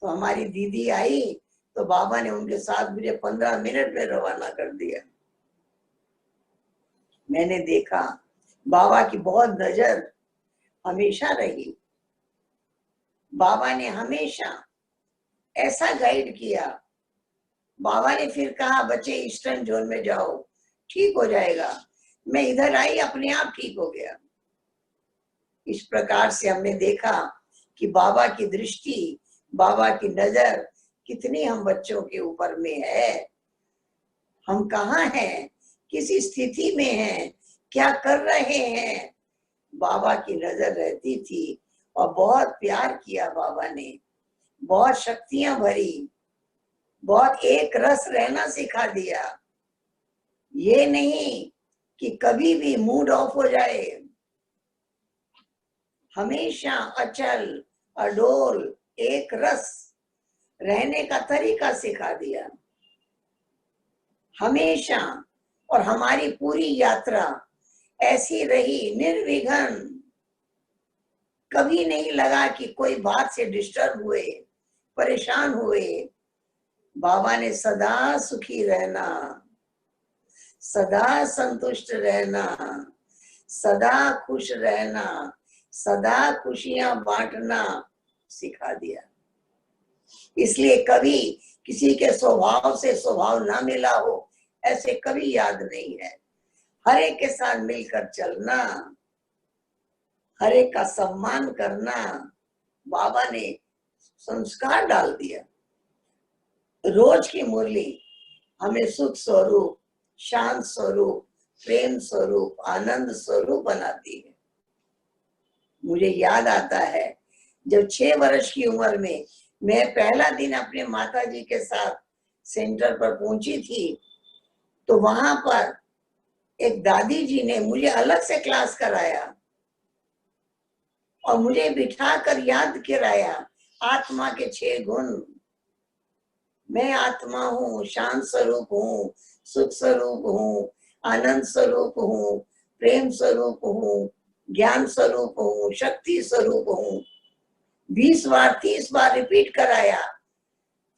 तो हमारी दीदी आई तो बाबा ने उनके साथ मुझे 15 मिनट में रवाना कर दिया। मैंने देखा बाबा की बहुत नजर हमेशा रही। बाबा ने हमेशा ऐसा गाइड किया। बाबा ने फिर कहा बच्चे ईस्टर्न जोन में जाओ, ठीक हो जाएगा। मैं इधर आई, अपने आप ठीक हो गया। इस प्रकार से हमने देखा कि बाबा की दृष्टि, बाबा की नजर कितनी हम बच्चों के ऊपर में है। हम कहाँ हैं, किस स्थिति में हैं, क्या कर रहे हैं, बाबा की नजर रहती थी। और बहुत प्यार किया बाबा ने, बहुत शक्तियां भरी, बहुत एक रस रहना सिखा दिया। ये नहीं कि कभी भी मूड ऑफ हो जाए, हमेशा अचल अडोल एक रस रहने का तरीका सिखा दिया हमेशा। और हमारी पूरी यात्रा ऐसी रही, निर्विघ्न। कभी नहीं लगा कि कोई बात से डिस्टर्ब हुए, परेशान हुए। बाबा ने सदा सुखी रहना, सदा संतुष्ट रहना, सदा खुश रहना, सदा खुशियां बांटना सिखा दिया। इसलिए कभी किसी के स्वभाव से स्वभाव ना मिला हो ऐसे कभी याद नहीं है। हर एक के साथ मिलकर चलना, हर एक का सम्मान करना, बाबा ने संस्कार डाल दिया। रोज की मुरली हमें सुख स्वरूप, शांत स्वरूप, प्रेम स्वरूप, आनंद स्वरूप बनाती है। मुझे याद आता है जब 6 वर्ष की उम्र में मैं पहला दिन अपने माता जी के साथ सेंटर पर पहुंची थी, तो वहां पर एक दादी जी ने मुझे अलग से क्लास कराया और मुझे बिठा कर याद कराया आत्मा के 6 गुण। मैं आत्मा हूँ, शांत स्वरूप हूँ, सुख स्वरूप हूँ, आनंद स्वरूप हूँ, प्रेम स्वरूप हूँ, ज्ञान स्वरूप हूँ, शक्ति स्वरूप हूँ। 20 बार 30 बार रिपीट कराया।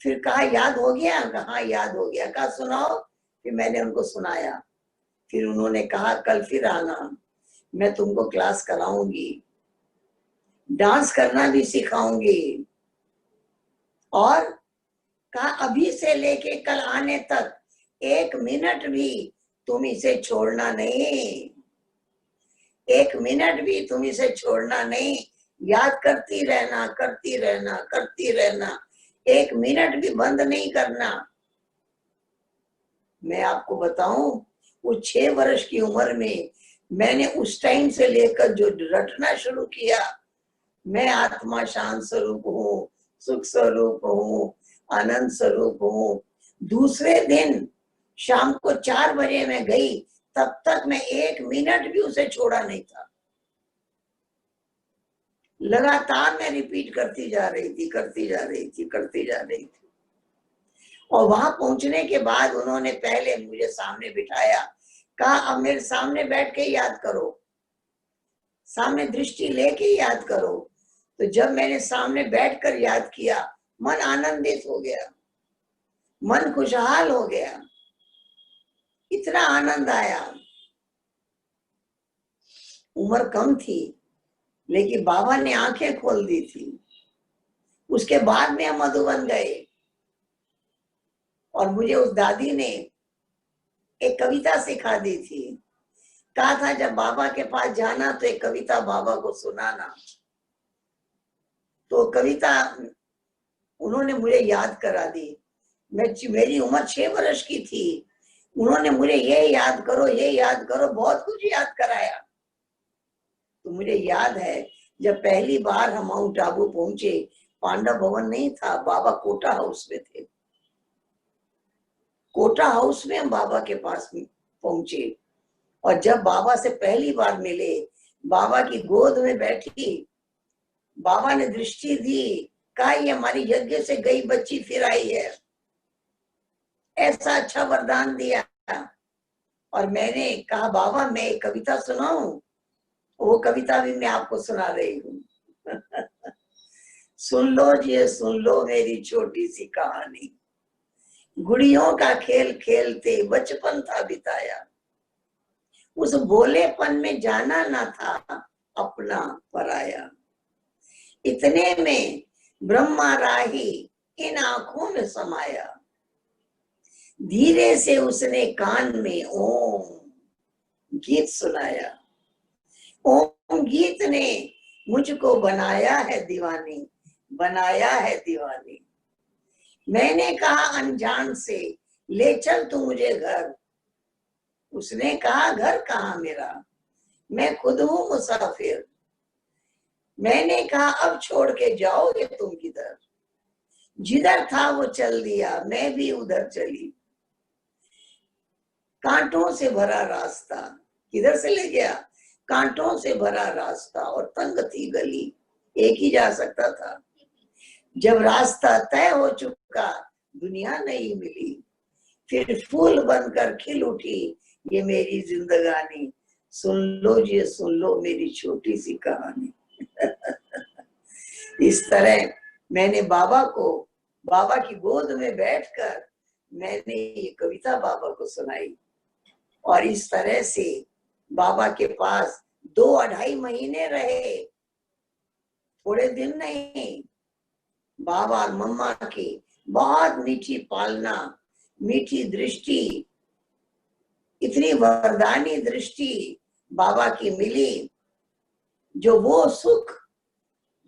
फिर कहा याद हो गया? कहा याद हो गया। कहा सुनाओ। फिर मैंने उनको सुनाया। फिर उन्होंने कहा कल फिर आना, मैं तुमको क्लास कराऊंगी, डांस करना भी सिखाऊंगी। और कहा अभी से लेके कल आने तक 1 मिनट भी तुम इसे छोड़ना नहीं, 1 मिनट भी तुम इसे छोड़ना नहीं। याद करती रहना, करती रहना, करती रहना, 1 मिनट भी बंद नहीं करना। मैं आपको बताऊं, वो 6 वर्ष की उम्र में मैंने उस टाइम से लेकर जो रटना शुरू किया, मैं आत्मा शांत स्वरूप हूँ, सुख स्वरूप हूँ, आनंद स्वरूप हूँ। दूसरे दिन शाम को 4 बजे मैं गई, तब तक मैं 1 मिनट भी उसे छोड़ा नहीं था। लगातार मैं रिपीट करती जा रही थी, करती जा रही थी, करती जा रही थी। और वहां पहुंचने के बाद उन्होंने पहले मुझे सामने बिठाया, कहा अब मेरे सामने बैठ के याद करो, सामने दृष्टि लेके याद करो। तो जब मैंने सामने बैठकर याद किया, मन आनंदित हो गया, मन खुशहाल हो गया, इतना आनंद आया। उम्र कम थी लेकिन बाबा ने आंखें खोल दी थी। उसके बाद में हम मधुबन गए और मुझे उस दादी ने एक कविता सिखा दी थी। कहा था जब बाबा के पास जाना तो एक कविता बाबा को सुनाना। तो कविता उन्होंने मुझे याद करा दी। मेरी उम्र 6 वर्ष की थी। उन्होंने मुझे ये याद करो, ये याद करो, बहुत कुछ याद कराया। तो मुझे याद है जब पहली बार हम माउंट आबू पहुंचे, पांडव भवन नहीं था, बाबा कोटा हाउस में थे। कोटा हाउस में हम बाबा के पास पहुंचे और जब बाबा से पहली बार मिले, बाबा की गोद में बैठी, बाबा ने दृष्टि दी, कहा ये हमारी यज्ञ से गई बच्ची फिर आई है। ऐसा अच्छा वरदान दिया। और मैंने कहा बाबा मैं एक कविता सुनाऊं? वो कविता भी मैं आपको सुना रही हूँ। सुन लो जी, सुन लो मेरी छोटी सी कहानी। गुड़ियों का खेल खेलते बचपन था बिताया, उस भोलेपन में जाना ना था अपना पराया। इतने में ब्रह्मा राही इन आंखों में समाया, धीरे से उसने कान में ओम गीत सुनाया। ओम गीत ने मुझको बनाया है दीवानी, बनाया है दीवानी। मैंने कहा अनजान से ले चल तू मुझे घर, उसने कहा घर कहाँ मेरा, मैं खुद हूँ मुसाफिर। मैंने कहा अब छोड़ के जाओगे तुम किधर, जिधर था वो चल दिया मैं भी उधर चली। कांटों से भरा रास्ता, किधर से ले गया? कांटों से भरा रास्ता और तंग थी गली, एक ही जा सकता था। जब रास्ता तय हो चुका दुनिया नहीं मिली, फिर फूल बनकर खिल उठी ये मेरी जिंदगानी। सुन लो जी, सुन लो मेरी छोटी सी कहानी। इस तरह मैंने बाबा को, बाबा की गोद में बैठकर मैंने ये कविता बाबा को सुनाई। और इस तरह से बाबा के पास 2-2.5 महीने रहे, थोड़े दिन नहीं। बाबा और मम्मा की बहुत मीठी पालना, मीठी दृष्टि, इतनी वरदानी दृष्टि बाबा की मिली। जो वो सुख,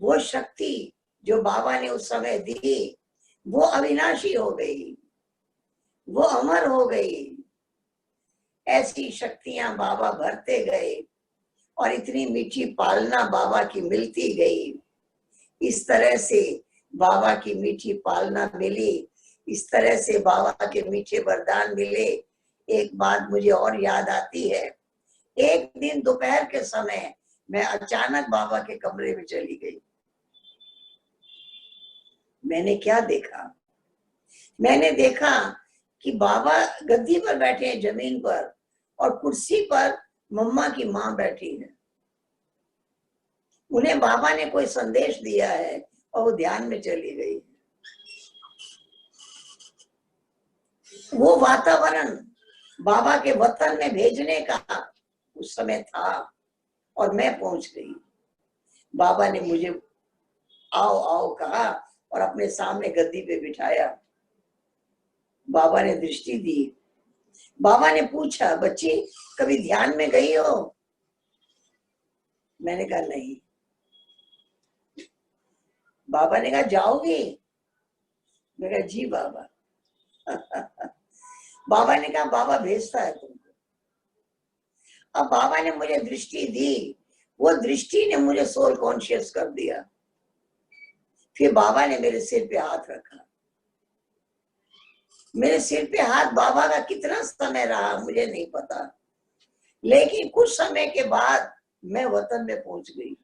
वो शक्ति जो बाबा ने उस समय दी, वो अविनाशी हो गई, वो अमर हो गई। ऐसी शक्तियां बाबा भरते गए और इतनी मीठी पालना बाबा की मिलती गई। इस तरह से बाबा की मीठी पालना मिली, इस तरह से बाबा के मीठे वरदान मिले। एक बात मुझे और याद आती है, एक दिन दोपहर के समय मैं अचानक बाबा के कमरे में चली गई। मैंने क्या देखा? मैंने देखा कि बाबा गद्दी पर बैठे हैं जमीन पर, और कुर्सी पर मम्मा की माँ बैठी है। उन्हें बाबा ने कोई संदेश दिया है और वो ध्यान में चली गई। वो वातावरण बाबा के वतन में भेजने का उस समय था और मैं पहुंच गई। बाबा ने मुझे आओ आओ कहा और अपने सामने गद्दी पे बिठाया। बाबा ने दृष्टि दी। बाबा ने पूछा, बच्ची कभी ध्यान में गई हो? मैंने कहा नहीं। बाबा ने कहा जाओगी? मैं कहा जी बाबा। बाबा ने कहा बाबा भेजता है तुमको। अब बाबा ने मुझे दृष्टि दी, वो दृष्टि ने मुझे सोल कॉन्शियस कर दिया। फिर बाबा ने मेरे सिर पे हाथ रखा। मेरे सिर पे हाथ बाबा का कितना समय रहा मुझे नहीं पता, लेकिन कुछ समय के बाद मैं वतन में पहुंच गई।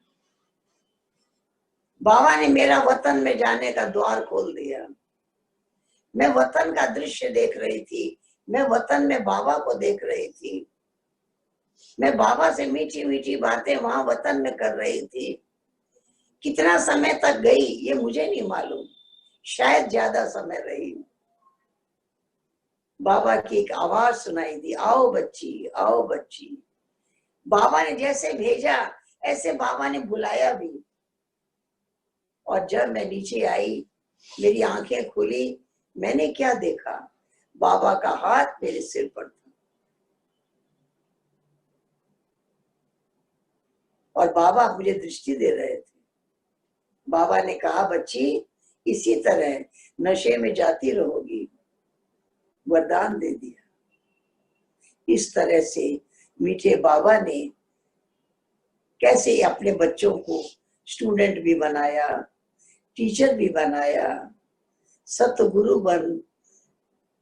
बाबा ने मेरा वतन में जाने का द्वार खोल दिया। मैं वतन का दृश्य देख रही थी, मैं वतन में बाबा को देख रही थी, मैं बाबा से मीठी मीठी बातें वहां वतन में कर रही थी। कितना समय तक गई ये मुझे नहीं मालूम, शायद ज्यादा समय रही। बाबा की एक आवाज सुनाई दी, आओ बच्ची, आओ बच्ची। बाबा ने जैसे भेजा ऐसे बाबा ने बुलाया भी। और जब मैं नीचे आई, मेरी आंखें खुली, मैंने क्या देखा? बाबा का हाथ मेरे सिर पर था और बाबा मुझे दृष्टि दे रहे थे। बाबा ने कहा, बच्ची इसी तरह नशे में जाती रहोगी, वरदान दे दिया। इस तरह से मीठे बाबा ने कैसे अपने बच्चों को स्टूडेंट भी बनाया, टीचर भी बनाया, सतगुरु बन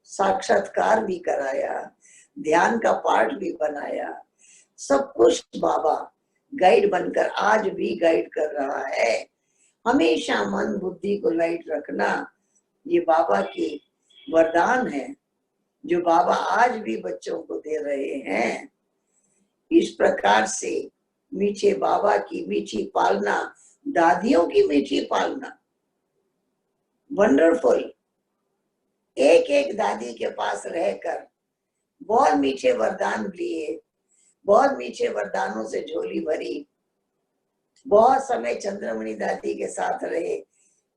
साक्षात्कार भी कराया, ध्यान का पाठ भी बनाया। सब कुछ बाबा गाइड बनकर आज भी गाइड कर रहा है। हमेशा मन बुद्धि को लाइट रखना, ये बाबा की वरदान है। जो बाबा आज भी बच्चों को दे रहे हैं। इस प्रकार से मीठे बाबा की मीठी पालना, दादियों की मीठी पालना, वंडरफुल। एक एक दादी के पास रहकर बहुत मीठे वरदान लिए, बहुत मीठे वरदानों से झोली भरी। बहुत समय चंद्रमणि दादी के साथ रहे,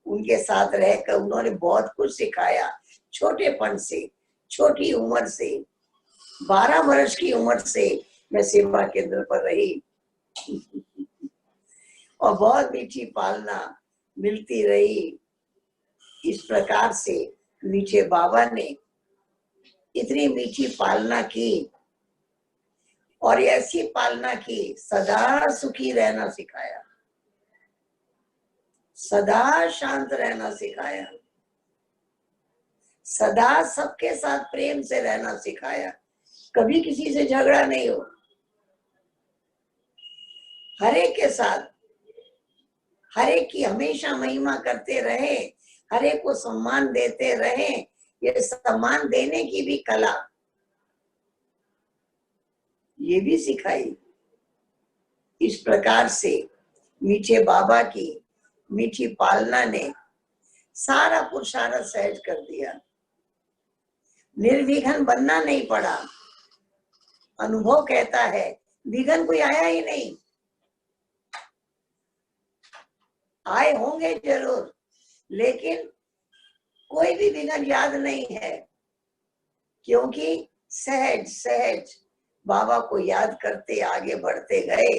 उनके साथ रहकर उन्होंने बहुत कुछ सिखाया। छोटेपन से, छोटी उम्र से, 12 वर्ष की उम्र से मैं सेवा केंद्र पर रही और बहुत मीठी पालना मिलती रही। इस प्रकार से मीठे बाबा ने इतनी मीठी पालना की और ऐसी पालना की, सदा सुखी रहना सिखाया, सदा शांत रहना सिखाया, सदा सबके साथ प्रेम से रहना सिखाया। कभी किसी से झगड़ा नहीं हो, हर एक के साथ, हर एक की हमेशा महिमा करते रहे, हर एक को सम्मान देते रहे। ये सम्मान देने की भी कला ये भी सिखाई। इस प्रकार से मीठे बाबा की मीठी पालना ने सारा पुरुषार्थ सहज कर दिया। निर्विघ्न बनना नहीं पड़ा। अनुभव कहता है विघ्न कोई आया ही नहीं। आए होंगे जरूर, लेकिन कोई भी विघ्न याद नहीं है, क्योंकि सहज सहज बाबा को याद करते आगे बढ़ते गए।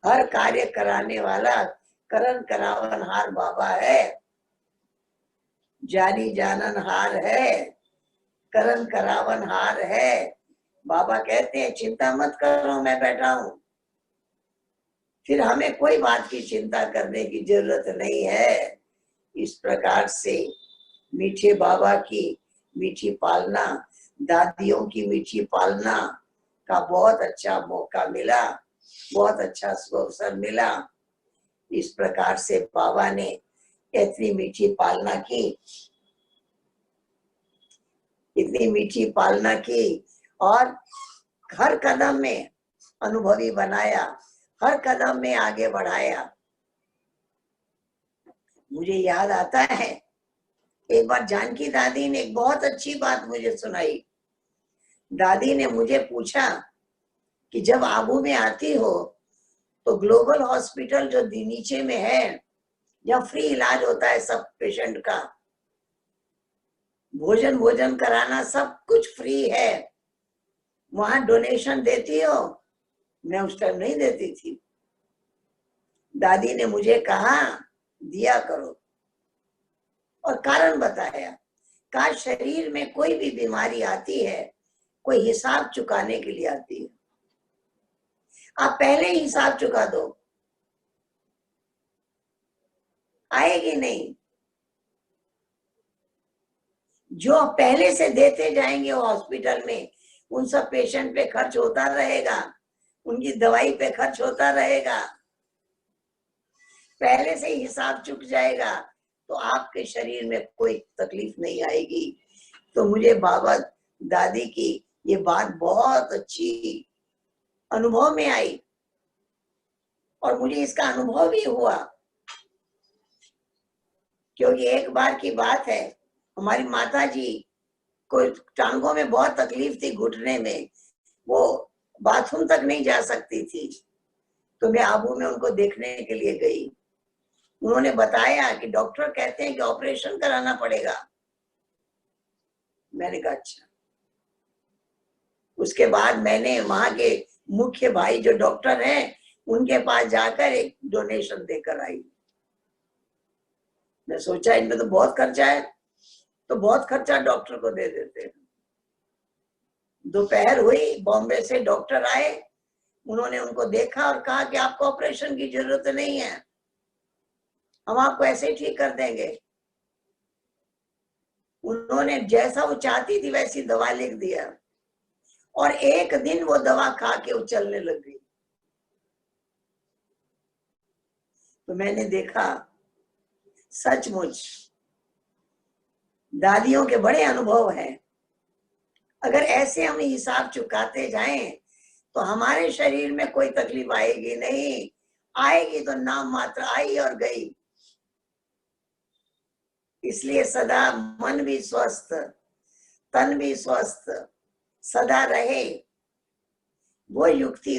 हर कार्य कराने वाला करण करावनहार बाबा है, जानी जाननहार है, करण करावनहार है। बाबा कहते हैं चिंता मत करो, मैं बैठा हूं। फिर हमें कोई बात की चिंता करने की जरूरत नहीं है। इस प्रकार से मीठे बाबा की मीठी पालना, दादियों की मीठी पालना का बहुत अच्छा मौका मिला, बहुत अच्छा अवसर मिला। इस प्रकार से बाबा ने इतनी मीठी पालना की, इतनी मीठी पालना की और हर कदम में अनुभवी बनाया, हर कदम में आगे बढ़ाया। मुझे याद आता है एक बार जानकी दादी ने एक बहुत अच्छी बात मुझे सुनाई। दादी ने मुझे पूछा कि जब आबू में आती हो तो ग्लोबल हॉस्पिटल जो नीचे में है, जहाँ फ्री इलाज होता है सब पेशेंट का, भोजन कराना सब कुछ फ्री है, वहां डोनेशन देती हो? मैं उस टाइम नहीं देती थी। दादी ने मुझे कहा दिया करो और कारण बताया। कहा शरीर में कोई भी बीमारी आती है, कोई हिसाब चुकाने के लिए आती है। आप पहले ही हिसाब चुका दो, आएगी नहीं। जो पहले से देते जाएंगे वो हॉस्पिटल में, उन सब पेशेंट पे खर्च होता रहेगा, उनकी दवाई पे खर्च होता रहेगा। पहले से ही हिसाब चुक जाएगा तो आपके शरीर में कोई तकलीफ नहीं आएगी। तो मुझे बाबा दादी की ये बात बहुत अच्छी अनुभव में आई और मुझे इसका अनुभव भी हुआ। क्योंकि एक बार की बात है, हमारी माता जी को टांगों में बहुत तकलीफ थी, घुटने में, वो बाथरूम तक नहीं जा सकती थी। तो मैं आबू में उनको देखने के लिए गई। उन्होंने बताया कि डॉक्टर कहते हैं कि ऑपरेशन कराना पड़ेगा। मैंने कहा अच्छा। उसके बाद मैंने वहां के मुख्य भाई जो डॉक्टर हैं उनके पास जाकर एक डोनेशन देकर आई। मैं सोचा इनमें तो बहुत खर्चा है, तो बहुत खर्चा डॉक्टर को दे देते हैं। दोपहर हुई, बॉम्बे से डॉक्टर आए, उन्होंने उनको देखा और कहा कि आपको ऑपरेशन की जरूरत नहीं है, हम आपको ऐसे ही ठीक कर देंगे। उन्होंने जैसा वो चाहती थी वैसी दवा लिख दिया और एक दिन वो दवा खा के वो चलने लग गई। तो मैंने देखा सचमुच दादियों के बड़े अनुभव हैं। अगर ऐसे हम हिसाब चुकाते जाएं तो हमारे शरीर में कोई तकलीफ आएगी नहीं, आएगी तो नाम मात्र आई और गई। इसलिए सदा मन भी स्वस्थ, तन भी स्वस्थ सदा रहे, वो युक्ति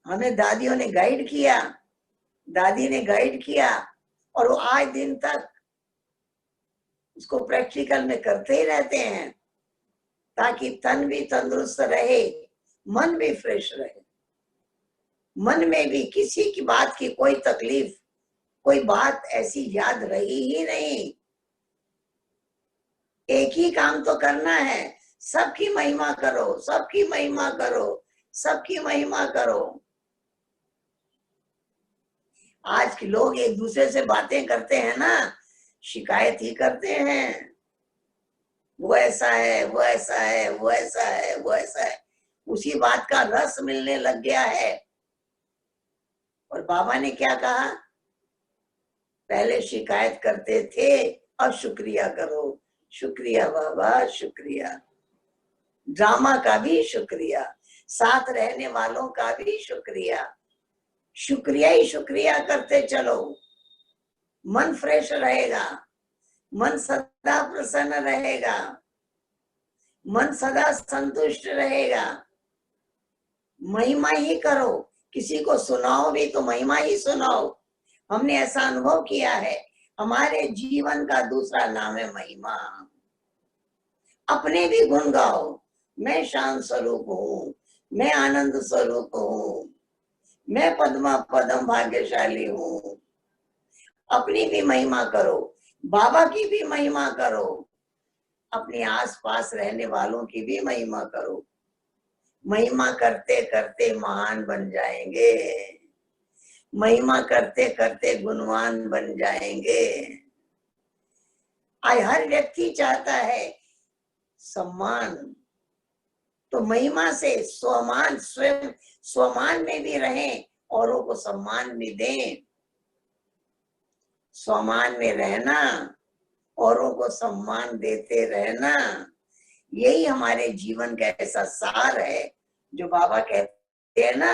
हमें दादियों ने गाइड किया, दादी ने गाइड किया, और वो आज दिन तक उसको प्रैक्टिकल में करते ही रहते हैं, ताकि तन भी तंदुरुस्त रहे, मन भी फ्रेश रहे, मन में भी किसी की बात की कोई तकलीफ, कोई बात ऐसी याद रही ही नहीं। एक ही काम तो करना है, सबकी महिमा करो, सबकी महिमा करो, सबकी महिमा करो। आज के लोग एक दूसरे से बातें करते हैं ना, शिकायत ही करते हैं, वो ऐसा है, वो ऐसा है, वो ऐसा है, वो ऐसा है, उसी बात का रस मिलने लग गया है। और बाबा ने क्या कहा, पहले शिकायत करते थे, अब शुक्रिया करो। शुक्रिया बाबा, शुक्रिया, ड्रामा का भी शुक्रिया, साथ रहने वालों का भी शुक्रिया, शुक्रिया ही शुक्रिया करते चलो। मन फ्रेश रहेगा, मन सदा प्रसन्न रहेगा, मन सदा संतुष्ट रहेगा। महिमा ही करो, किसी को सुनाओ भी तो महिमा ही सुनाओ। हमने ऐसा अनुभव किया है, हमारे जीवन का दूसरा नाम है महिमा। अपने भी गुण गाओ, मैं शांत स्वरूप हूँ, मैं आनंद स्वरूप हूँ, मैं पद्मा पदम भाग्यशाली हूँ। अपनी भी महिमा करो, बाबा की भी महिमा करो, अपने आसपास रहने वालों की भी महिमा करो। महिमा करते करते महान बन जाएंगे, महिमा करते करते गुणवान बन जाएंगे। आज हर व्यक्ति चाहता है सम्मान, तो महिमा से स्वमान, स्वयं स्वमान में भी रहें, औरों को सम्मान भी दें। स्वमान में रहना, औरों को सम्मान देते रहना, यही हमारे जीवन का ऐसा सार है जो बाबा कहते हैं ना,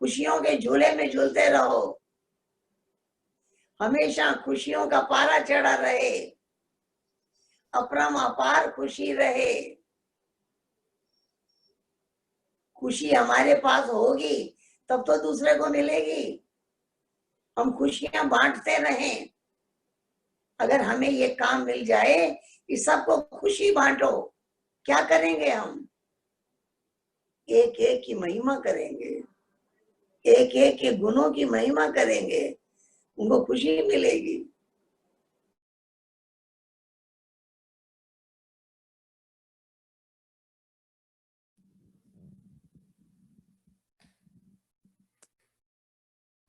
खुशियों के झूले में झूलते रहो, हमेशा खुशियों का पारा चढ़ा रहे, अपरम अपार खुशी रहे। खुशी हमारे पास होगी तब तो दूसरे को मिलेगी। हम खुशियां बांटते रहें। अगर हमें ये काम मिल जाए कि सबको खुशी बांटो, क्या करेंगे हम? एक एक की महिमा करेंगे, एक एक के गुणों की महिमा करेंगे, उनको खुशी मिलेगी।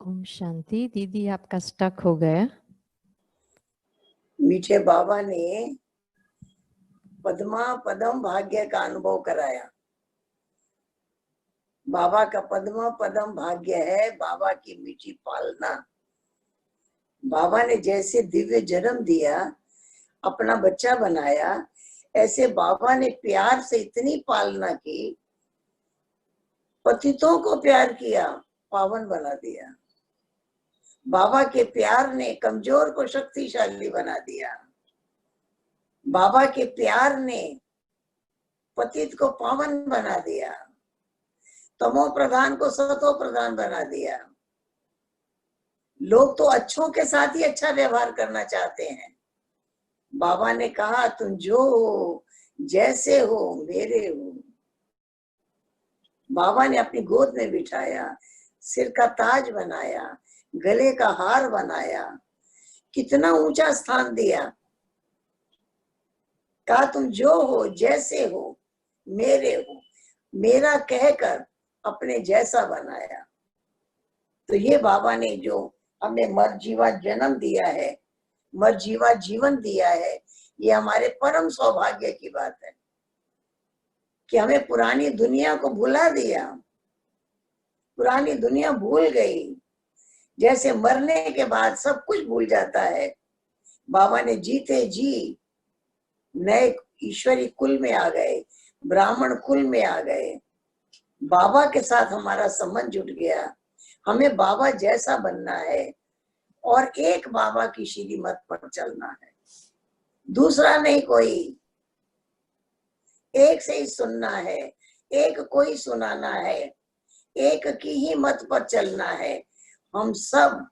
ओम शांति। दीदी आपका स्टक हो गया। मीठे बाबा ने पद्मा पदम भाग्य का अनुभव कराया। बाबा का पद्मा पदम भाग्य है बाबा की मीठी पालना। बाबा ने जैसे दिव्य जन्म दिया, अपना बच्चा बनाया, ऐसे बाबा ने प्यार से इतनी पालना की, पतितों को प्यार किया, पावन बना दिया। बाबा के प्यार ने कमजोर को शक्तिशाली बना दिया। बाबा के प्यार ने पतित को पावन बना दिया, तमो प्रधान को सतो प्रधान बना दिया। लोग तो अच्छों के साथ ही अच्छा व्यवहार करना चाहते हैं। बाबा ने कहा, तुम जो हो, जैसे हो, मेरे हो। बाबा ने अपनी गोद में बिठाया, सिर का ताज बनाया, गले का हार बनाया, कितना ऊंचा स्थान दिया। कहा, तुम जो हो, जैसे हो, मेरे हो, मेरा कहकर अपने जैसा बनाया। तो ये बाबा ने जो हमें मरजीवा जन्म दिया है, मरजीवा जीवन दिया है, ये हमारे परम सौभाग्य की बात है कि हमें पुरानी दुनिया को भुला दिया। पुरानी दुनिया भूल गई, जैसे मरने के बाद सब कुछ भूल जाता है। बाबा ने जीते जी नए ईश्वरी कुल में आ गए, ब्राह्मण कुल में आ गए, बाबा के साथ हमारा संबंध जुट गया। हमें बाबा जैसा बनना है और एक बाबा की श्रीमत पर चलना है, दूसरा नहीं कोई। एक से ही सुनना है, एक कोई सुनाना है, एक की ही मत पर चलना है। हम सब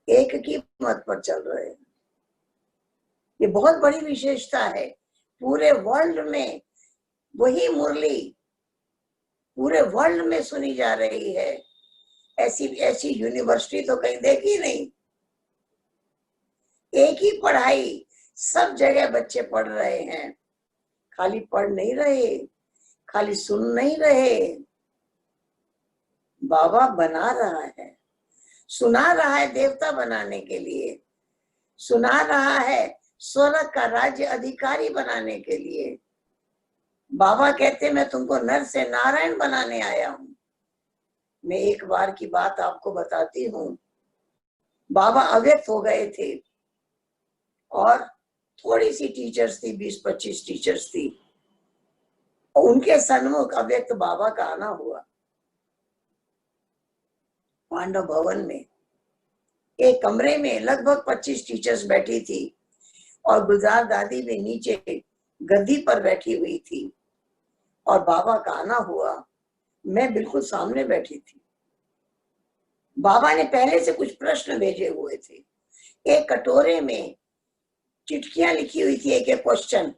एक की मत पर चल रहे हैं। ये बहुत बड़ी विशेषता है। पूरे वर्ल्ड में वही मुरली पूरे वर्ल्ड में सुनी जा रही है। ऐसी ऐसी यूनिवर्सिटी तो कहीं देखी नहीं। एक ही पढ़ाई सब जगह बच्चे पढ़ रहे हैं। खाली पढ़ नहीं रहे, खाली सुन नहीं रहे, बाबा बना रहा है, सुना रहा है देवता बनाने के लिए, सुना रहा है स्वर्ग का राज्य अधिकारी बनाने के लिए। बाबा कहते मैं तुमको नर से नारायण बनाने आया हूं। मैं एक बार की बात आपको बताती हूँ। बाबा अव्यक्त हो गए थे और थोड़ी सी टीचर्स थी, 20-25 टीचर्स थी। उनके सन्मुख अव्यक्त बाबा का आना हुआ। पांडव भवन में एक कमरे में लगभग 25 टीचर्स बैठी थी और गुलजार दादी भी नीचे गद्दी पर बैठी हुई थी और बाबा का आना हुआ। मैं बिल्कुल सामने बैठी थी। बाबा ने पहले से कुछ प्रश्न भेजे हुए थे। एक कटोरे में चिट्ठियां लिखी हुई थी, एक एक क्वेश्चन।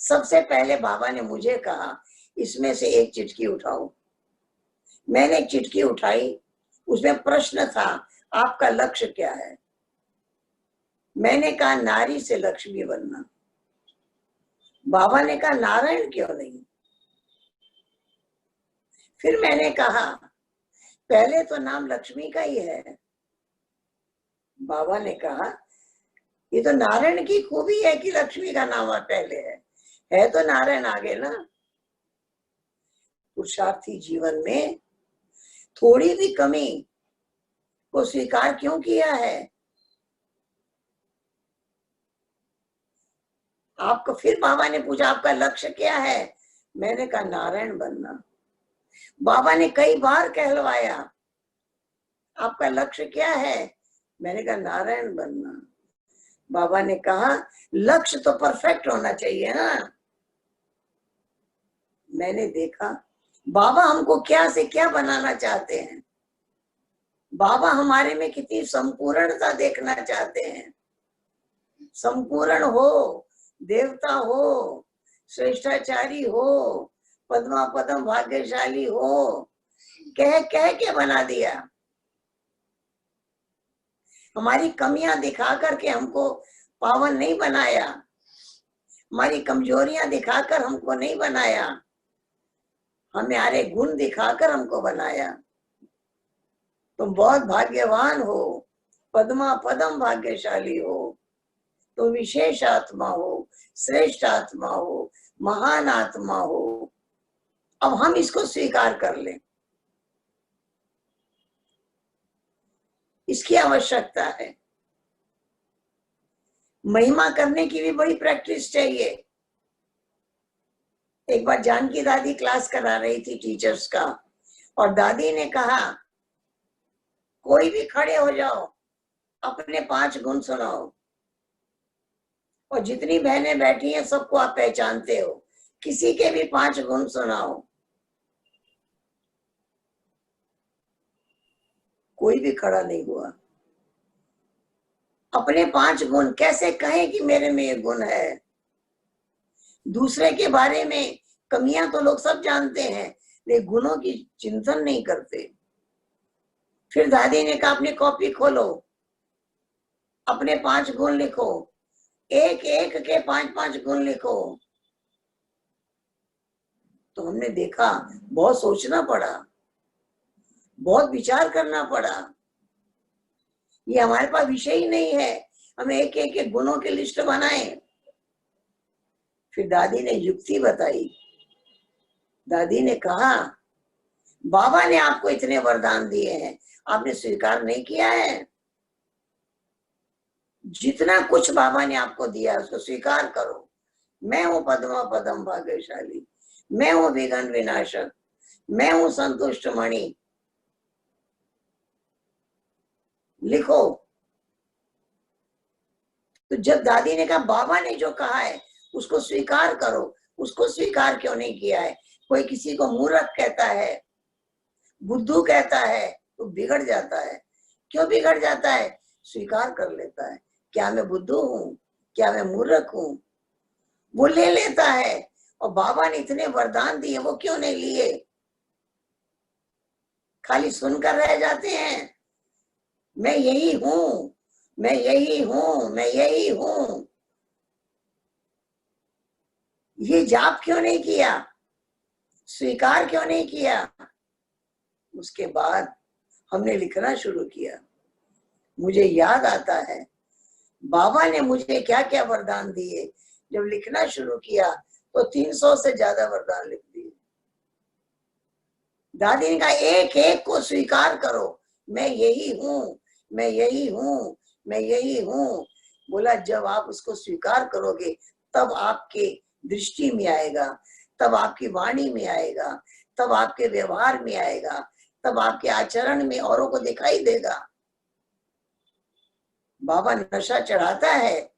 सबसे पहले बाबा ने मुझे कहा इसमें से एक चिट्ठी उठाओ। मैंने एक चिट्ठी उठाई, उसमें प्रश्न था आपका लक्ष्य क्या है। मैंने कहा नारी से लक्ष्मी बनना। बाबा ने कहा नारायण क्यों नहीं। फिर मैंने कहा पहले तो नाम लक्ष्मी का ही है। बाबा ने कहा ये तो नारायण की खूबी है कि लक्ष्मी का नाम पहले है तो नारायण आगे ना। पुरुषार्थी जीवन में थोड़ी भी कमी को स्वीकार क्यों किया है। आपको फिर बाबा ने पूछा आपका लक्ष्य क्या है। मैंने कहा नारायण बनना। बाबा ने कई बार कहलवाया आपका लक्ष्य क्या है। मैंने कहा नारायण बनना। बाबा ने कहा लक्ष्य तो परफेक्ट होना चाहिए ना। मैंने देखा बाबा हमको क्या से क्या बनाना चाहते हैं। बाबा हमारे में कितनी संपूर्णता देखना चाहते हैं। संपूर्ण हो, देवता हो, श्रेष्ठाचारी हो, पद्मा पदम भाग्यशाली हो, कह कह के बना दिया। हमारी कमियां दिखा करके हमको पावन नहीं बनाया, हमारी कमजोरियां दिखाकर हमको नहीं बनाया, हमारे गुण दिखाकर हमको बनाया। तुम बहुत भाग्यवान हो, पद्मा पदम भाग्यशाली हो, तुम विशेष आत्मा हो, श्रेष्ठ आत्मा हो, महान आत्मा हो। अब हम इसको स्वीकार कर लें, इसकी आवश्यकता है। महिमा करने की भी बड़ी प्रैक्टिस चाहिए। एक बार जानकी दादी क्लास करा रही थी टीचर्स का और दादी ने कहा कोई भी खड़े हो जाओ, अपने 5 गुण सुनाओ। और जितनी बहनें बैठी हैं सबको आप पहचानते हो, किसी के भी 5 गुण सुनाओ। कोई भी खड़ा नहीं हुआ। अपने 5 गुण कैसे कहें कि मेरे में ये गुण है। दूसरे के बारे में कमियां तो लोग सब जानते हैं, लेकिन गुणों की चिंतन नहीं करते। फिर दादी ने कहा अपनी कॉपी खोलो, अपने 5 गुण लिखो, एक एक के 5-5 गुण लिखो। तो हमने देखा बहुत सोचना पड़ा, बहुत विचार करना पड़ा। ये हमारे पास विषय ही नहीं है हम एक एक गुणों की लिस्ट बनाएं। फिर दादी ने युक्ति बताई। दादी ने कहा बाबा ने आपको इतने वरदान दिए हैं, आपने स्वीकार नहीं किया है। जितना कुछ बाबा ने आपको दिया उसको स्वीकार करो। मैं हूं पद्मा पदम भाग्यशाली, मैं हूं विघ्न विनाशक, मैं हूं संतुष्ट मणि। लिखो। तो जब दादी ने कहा बाबा ने जो कहा है उसको स्वीकार करो, उसको स्वीकार क्यों नहीं किया है? कोई किसी को मूर्ख कहता है, बुद्धू कहता है तो बिगड़ जाता है। क्यों बिगड़ जाता है? स्वीकार कर लेता है, क्या मैं बुद्धू हूं, क्या मैं मूर्ख हूं, वो ले लेता है। और बाबा ने इतने वरदान दिए, वो क्यों नहीं लिए? खाली सुनकर रह जाते हैं, मैं यही हूं, मैं यही हूं, मैं यही हूं। ये जाप क्यों नहीं किया? स्वीकार क्यों नहीं किया? उसके बाद हमने लिखना शुरू किया। मुझे याद आता है बाबा ने मुझे क्या क्या वरदान दिए। जब लिखना शुरू किया तो 300 से ज्यादा वरदान लिख दिए। दादी ने कहा एक एक को स्वीकार करो, मैं यही हूं, मैं यही हूं, मैं यही हूं। बोला जब आप उसको स्वीकार करोगे तब आपके दृष्टि में आएगा, तब आपकी वाणी में आएगा, तब आपके व्यवहार में आएगा, तब आपके आचरण में औरों को दिखाई देगा। बाबा नशा चढ़ाता है,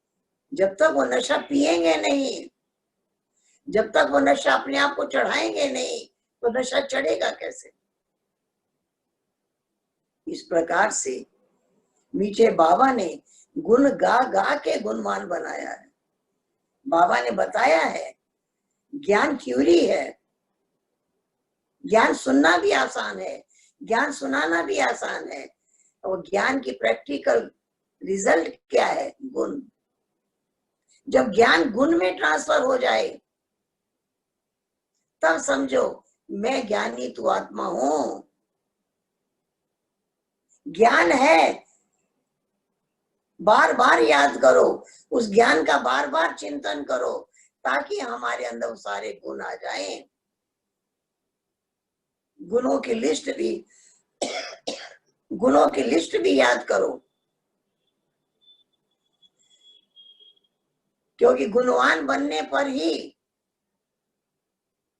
जब तक वो नशा पिएंगे नहीं, जब तक वो नशा अपने आप को चढ़ाएंगे नहीं, तो नशा चढ़ेगा कैसे? इस प्रकार से मीठे बाबा ने गुण गा गा के गुणवान बनाया है। बाबा ने बताया है ज्ञान थ्योरी है, ज्ञान सुनना भी आसान है, ज्ञान सुनाना भी आसान है। और ज्ञान की प्रैक्टिकल रिजल्ट क्या है? गुण। जब ज्ञान गुण में ट्रांसफर हो जाए तब समझो मैं ज्ञानी तू आत्मा हूं। ज्ञान है, बार बार याद करो, उस ज्ञान का बार बार चिंतन करो ताकि हमारे अंदर सारे गुण आ जाएं। गुणों की लिस्ट भी गुणों की लिस्ट भी याद करो, क्योंकि गुणवान बनने पर ही,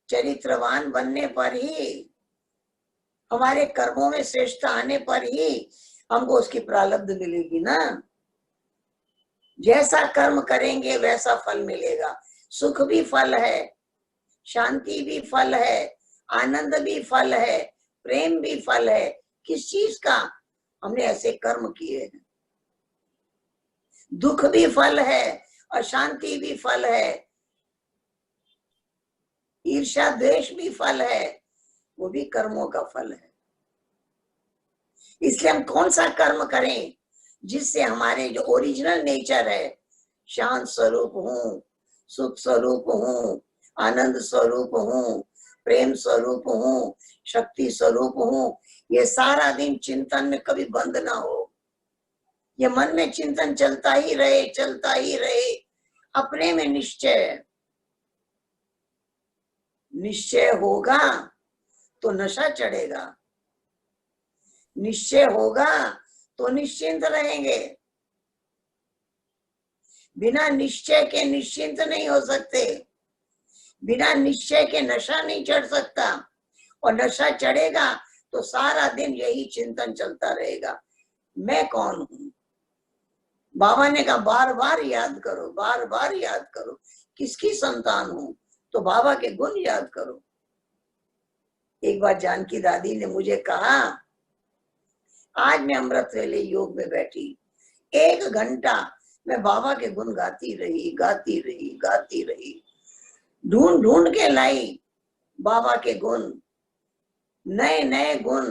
चरित्रवान बनने पर ही, हमारे कर्मों में श्रेष्ठता आने पर ही हमको उसकी प्रारब्ध मिलेगी ना। जैसा कर्म करेंगे वैसा फल मिलेगा। सुख भी फल है, शांति भी फल है, आनंद भी फल है, प्रेम भी फल है। किस चीज का? हमने ऐसे कर्म किए हैं। दुख भी फल है, अशांति भी फल है, ईर्ष्या द्वेष भी फल है, वो भी कर्मों का फल है। इसलिए हम कौन सा कर्म करें जिससे हमारे जो ओरिजिनल नेचर है, शांत स्वरूप हूं, सुख स्वरूप हूं, आनंद स्वरूप हूं, प्रेम स्वरूप हूं, शक्ति स्वरूप हूं, ये सारा दिन चिंतन में कभी बंद ना हो। ये मन में चिंतन चलता ही रहे, चलता ही रहे। अपने में निश्चय, निश्चय होगा तो नशा चढ़ेगा, निश्चय होगा तो निश्चिंत रहेंगे। बिना निश्चय के निश्चिंत नहीं हो सकते, बिना निश्चय के नशा नहीं चढ़ सकता। और नशा चढ़ेगा तो सारा दिन यही चिंतन चलता रहेगा, मैं कौन हूं। बाबा ने कहा बार बार याद करो, बार बार याद करो, किसकी संतान हूं, तो बाबा के गुण याद करो। एक बार जानकी दादी ने मुझे कहा, आज मैं अमृत वेले योग में बैठी, 1 घंटा मैं बाबा के गुण गाती रही, गाती रही, गाती रही, ढूंढ ढूंढ के लाई बाबा के गुण, नए नए गुण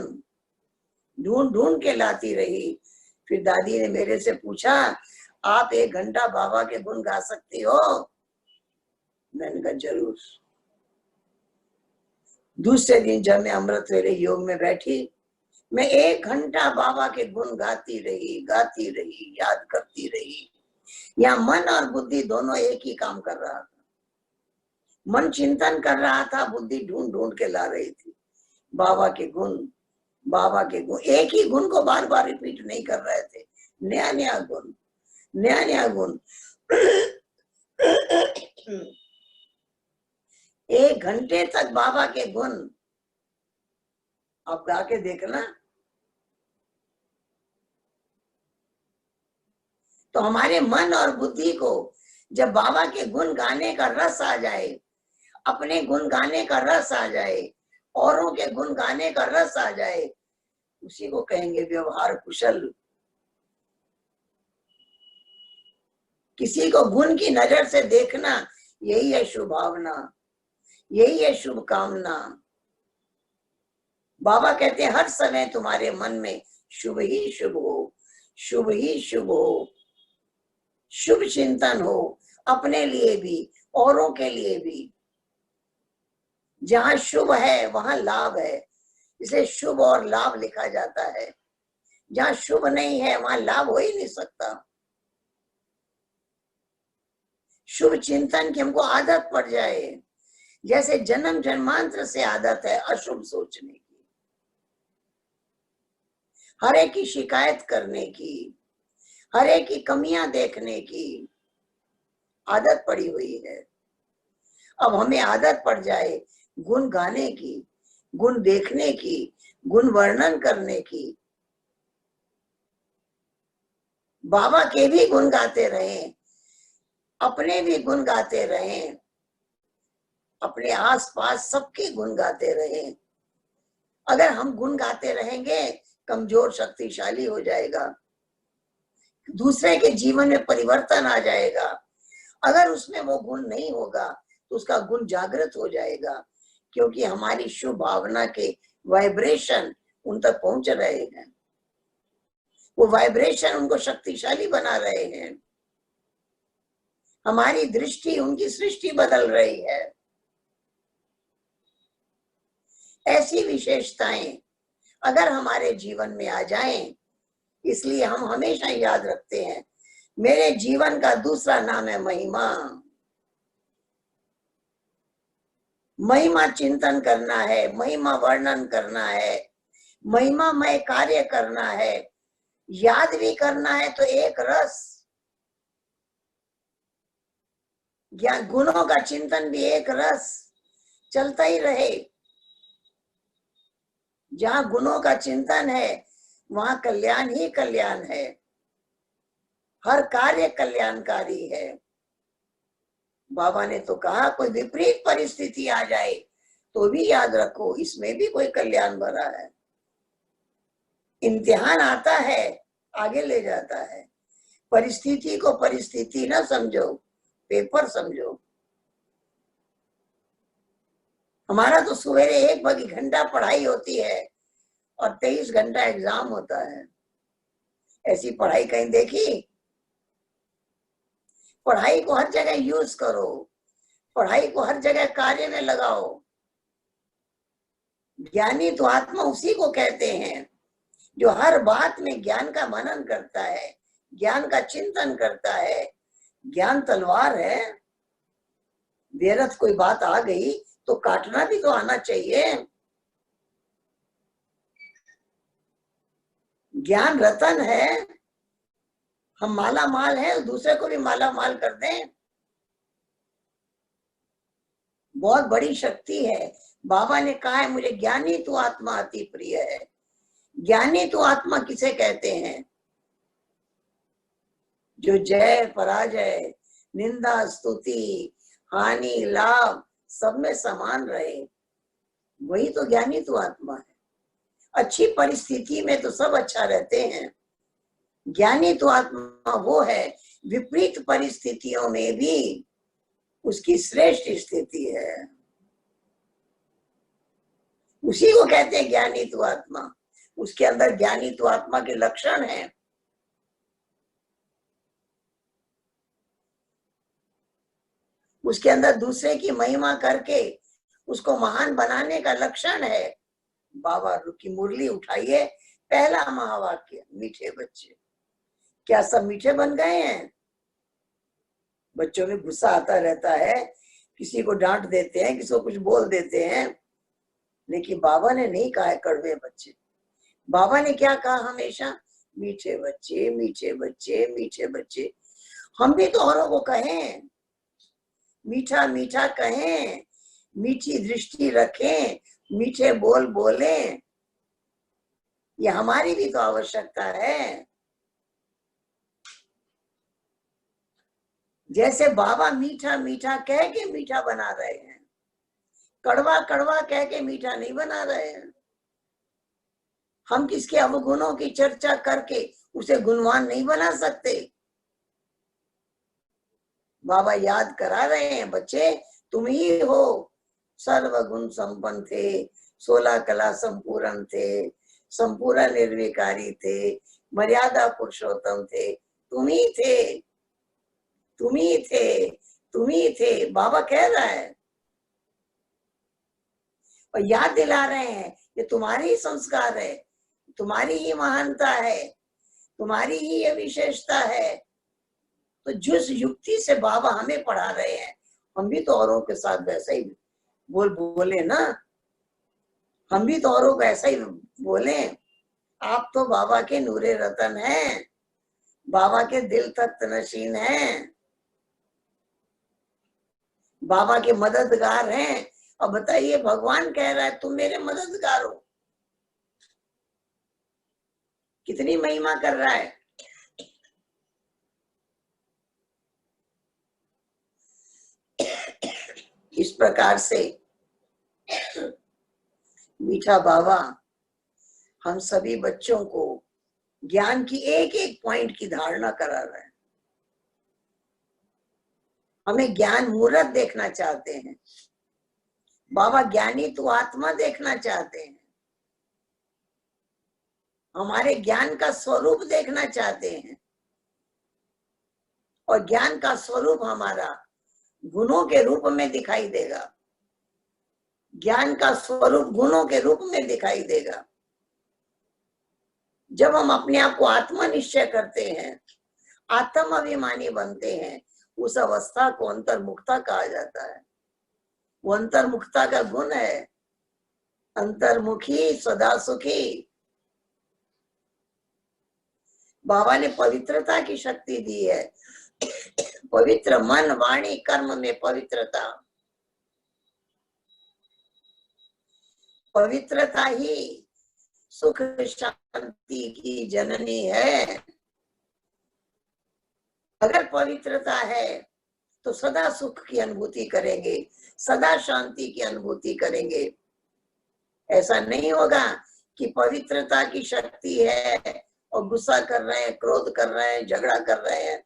ढूंढ ढूंढ के लाती रही। फिर दादी ने मेरे से पूछा, आप 1 घंटा बाबा के गुण गा सकती हो? मैंने कहा जरूर। दूसरे दिन जब मैं अमृत वेले योग में बैठी, मैं 1 घंटा बाबा के गुण गाती रही, गाती रही, याद करती रही। यहाँ मन और बुद्धि दोनों एक ही काम कर रहा था। मन चिंतन कर रहा था, बुद्धि ढूंढ ढूंढ के ला रही थी बाबा के गुण, बाबा के गुण। एक ही गुण को बार बार रिपीट नहीं कर रहे थे, नया नया गुण, नया नया गुण। 1 घंटे तक बाबा के गुण आप गा के देखना, तो हमारे मन और बुद्धि को जब बाबा के गुण गाने का रस आ जाए, अपने गुण गाने का रस आ जाए, औरों के गुण गाने का रस आ जाए, उसी को कहेंगे व्यवहार कुशल। किसी को गुण की नजर से देखना, यही है शुभ भावना, यही है शुभ कामना। बाबा कहते हैं हर समय तुम्हारे मन में शुभ ही शुभ हो, शुभ ही शुभ हो, शुभ चिंतन हो, अपने लिए भी औरों के लिए भी। जहां शुभ है वहां लाभ है, इसलिए शुभ और लाभ लिखा जाता है। जहां शुभ नहीं है वहां लाभ हो ही नहीं सकता। शुभ चिंतन की हमको आदत पड़ जाए, जैसे जन्म जन्मांतर से आदत है अशुभ सोचने की, हर एक की शिकायत करने की, हर एक की कमियां देखने की आदत पड़ी हुई है। अब हमें आदत पड़ जाए गुण गाने की, गुण देखने की, गुण वर्णन करने की। बाबा के भी गुण गाते रहें, अपने भी गुण गाते रहें, अपने आसपास सबके गुण गाते रहें। अगर हम गुण गाते रहेंगे कमजोर शक्तिशाली हो जाएगा, दूसरे के जीवन में परिवर्तन आ जाएगा। अगर उसमें वो गुण नहीं होगा तो उसका गुण जागृत हो जाएगा, क्योंकि हमारी शुभ भावना के वाइब्रेशन उन तक पहुंच रहे हैं, वो वाइब्रेशन उनको शक्तिशाली बना रहे हैं। हमारी दृष्टि उनकी सृष्टि बदल रही है। ऐसी विशेषताएं अगर हमारे जीवन में आ जाएं, इसलिए हम हमेशा याद रखते हैं मेरे जीवन का दूसरा नाम है महिमा। महिमा चिंतन करना है, महिमा वर्णन करना है, महिमामय कार्य करना है, याद भी करना है तो एक रस। ज्ञान गुणों का चिंतन भी एक रस चलता ही रहे। जहां गुणों का चिंतन है वहां कल्याण ही कल्याण है, हर कार्य कल्याणकारी है। बाबा ने तो कहा कोई विपरीत परिस्थिति आ जाए तो भी याद रखो इसमें भी कोई कल्याण भरा है। इम्तिहान आता है आगे ले जाता है, परिस्थिति को परिस्थिति ना समझो, पेपर समझो। हमारा तो सवेरे 1 घंटा पढ़ाई होती है और 23 घंटा एग्जाम होता है। ऐसी पढ़ाई कहीं देखी? पढ़ाई को हर जगह यूज करो, पढ़ाई को हर जगह कार्य में लगाओ। ज्ञानी तो आत्मा उसी को कहते हैं जो हर बात में ज्ञान का मनन करता है, ज्ञान का चिंतन करता है। ज्ञान तलवार है, व्यर्थ कोई बात आ गई तो काटना भी तो आना चाहिए। ज्ञान रतन है, हम माला माल है, दूसरे को भी माला माल कर दें, बहुत बड़ी शक्ति है। बाबा ने कहा है मुझे ज्ञानी तो आत्मा अति प्रिय है। ज्ञानी तो आत्मा किसे कहते हैं? जो जय पराजय, निंदा स्तुति, हानि लाभ सब में समान रहे, वही तो ज्ञानी तो आत्मा है। अच्छी परिस्थिति में तो सब अच्छा रहते हैं। ज्ञानी तो आत्मा वो है विपरीत परिस्थितियों में भी उसकी श्रेष्ठ स्थिति है, उसी को कहते हैं ज्ञानी तो आत्मा। उसके अंदर ज्ञानी तो आत्मा के लक्षण हैं। उसके अंदर दूसरे की महिमा करके उसको महान बनाने का लक्षण है। बाबा की मुरली उठाइए, पहला महावाक्य मीठे बच्चे। क्या सब मीठे बन गए हैं? बच्चों में गुस्सा आता रहता है, किसी को डांट देते हैं, किसी को कुछ बोल देते हैं, लेकिन बाबा ने नहीं कहा है कड़वे बच्चे। बाबा ने क्या कहा हमेशा? मीठे बच्चे, मीठे बच्चे, मीठे बच्चे। हम भी तो औरों को कहें, मीठा मीठा कहें, मीठी दृष्टि रखें, मीठे बोल बोलें, ये हमारी भी तो आवश्यकता है। जैसे बाबा मीठा मीठा कह के मीठा बना रहे हैं, कड़वा कड़वा कह के मीठा नहीं बना रहे हैं। हम किसके अवगुणों की चर्चा करके उसे गुणवान नहीं बना सकते। बाबा याद करा रहे हैं, बच्चे तुम ही हो सर्वगुण संपन्न थे, 16 कला संपूर्ण थे, संपूर्ण निर्विकारी थे, मर्यादा पुरुषोत्तम थे, तुम ही थे, तुम ही थे, तुम ही थे, बाबा कह रहा है। और याद दिला रहे हैं ये तुम्हारी ही संस्कार है, तुम्हारी ही महानता है, तुम्हारी ही ये विशेषता है। तो जिस युक्ति से बाबा हमें पढ़ा रहे हैं, हम भी तो औरों के साथ वैसा ही बोले ना, हम भी तो औरों को ऐसा ही बोले। आप तो बाबा के नूरे रतन हैं, बाबा के दिल तख्त नशीन हैं, बाबा के मददगार हैं। अब बताइए, भगवान कह रहा है तुम मेरे मददगार हो, कितनी महिमा कर रहा है। इस प्रकार से मीठा बाबा हम सभी बच्चों को ज्ञान की एक एक पॉइंट की धारणा करा रहे हैं। हमें ज्ञान मूर्त देखना चाहते हैं, बाबा ज्ञानी तो आत्मा देखना चाहते हैं, हमारे ज्ञान का स्वरूप देखना चाहते हैं। और ज्ञान का स्वरूप हमारा गुणों के रूप में दिखाई देगा, ज्ञान का स्वरूप गुणों के रूप में दिखाई देगा। जब हम अपने आप को आत्मा निश्चय करते हैं, आत्म अभिमानी बनते हैं, उस अवस्था को अंतर्मुखता कहा जाता है। वो अंतर्मुखता का गुण है, अंतर्मुखी सदा सुखी। बाबा ने पवित्रता की शक्ति दी है, पवित्र मन वाणी कर्म में पवित्रता, पवित्रता ही सुख शांति की जननी है। अगर पवित्रता है तो सदा सुख की अनुभूति करेंगे, सदा शांति की अनुभूति करेंगे। ऐसा नहीं होगा कि पवित्रता की शक्ति है और गुस्सा कर रहे हैं, क्रोध कर रहे हैं, झगड़ा कर रहे हैं।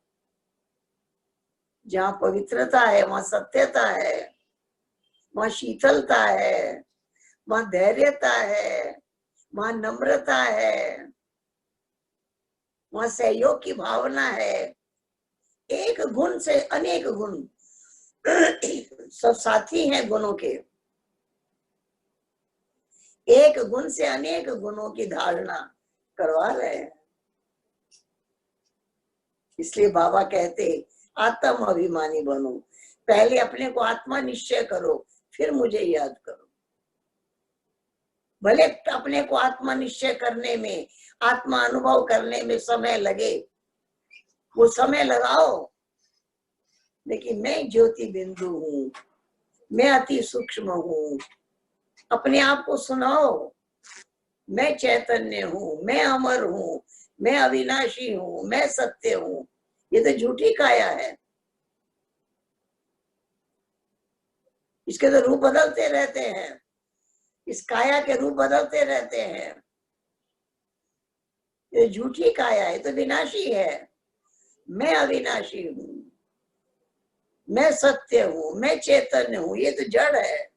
जहाँ पवित्रता है वहां सत्यता है, वहां शीतलता है, वहां धैर्यता है, वहां नम्रता है, वहां सहयोग की भावना है। एक गुण से अनेक गुण सब साथी हैं गुणों के, एक गुण से अनेक गुणों की धारणा करवा रहे हैं। इसलिए बाबा कहते आत्म अभिमानी बनो, पहले अपने को आत्मा निश्चय करो, फिर मुझे याद करो। भले अपने को आत्मा निश्चय करने में, आत्मा अनुभव करने में समय लगे, वो समय लगाओ, लेकिन मैं ज्योति बिंदु हूँ, मैं अति सूक्ष्म हूँ। अपने आप को सुनाओ, मैं चैतन्य हूँ, मैं अमर हूँ, मैं अविनाशी हूँ, मैं सत्य हूँ। ये तो झूठी काया है, इसके तो रूप बदलते रहते हैं, इस काया के रूप बदलते रहते हैं। ये झूठी काया है, तो विनाशी है। मैं अविनाशी हूँ, मैं सत्य हूँ, मैं चैतन्य हूँ, ये तो जड़ है।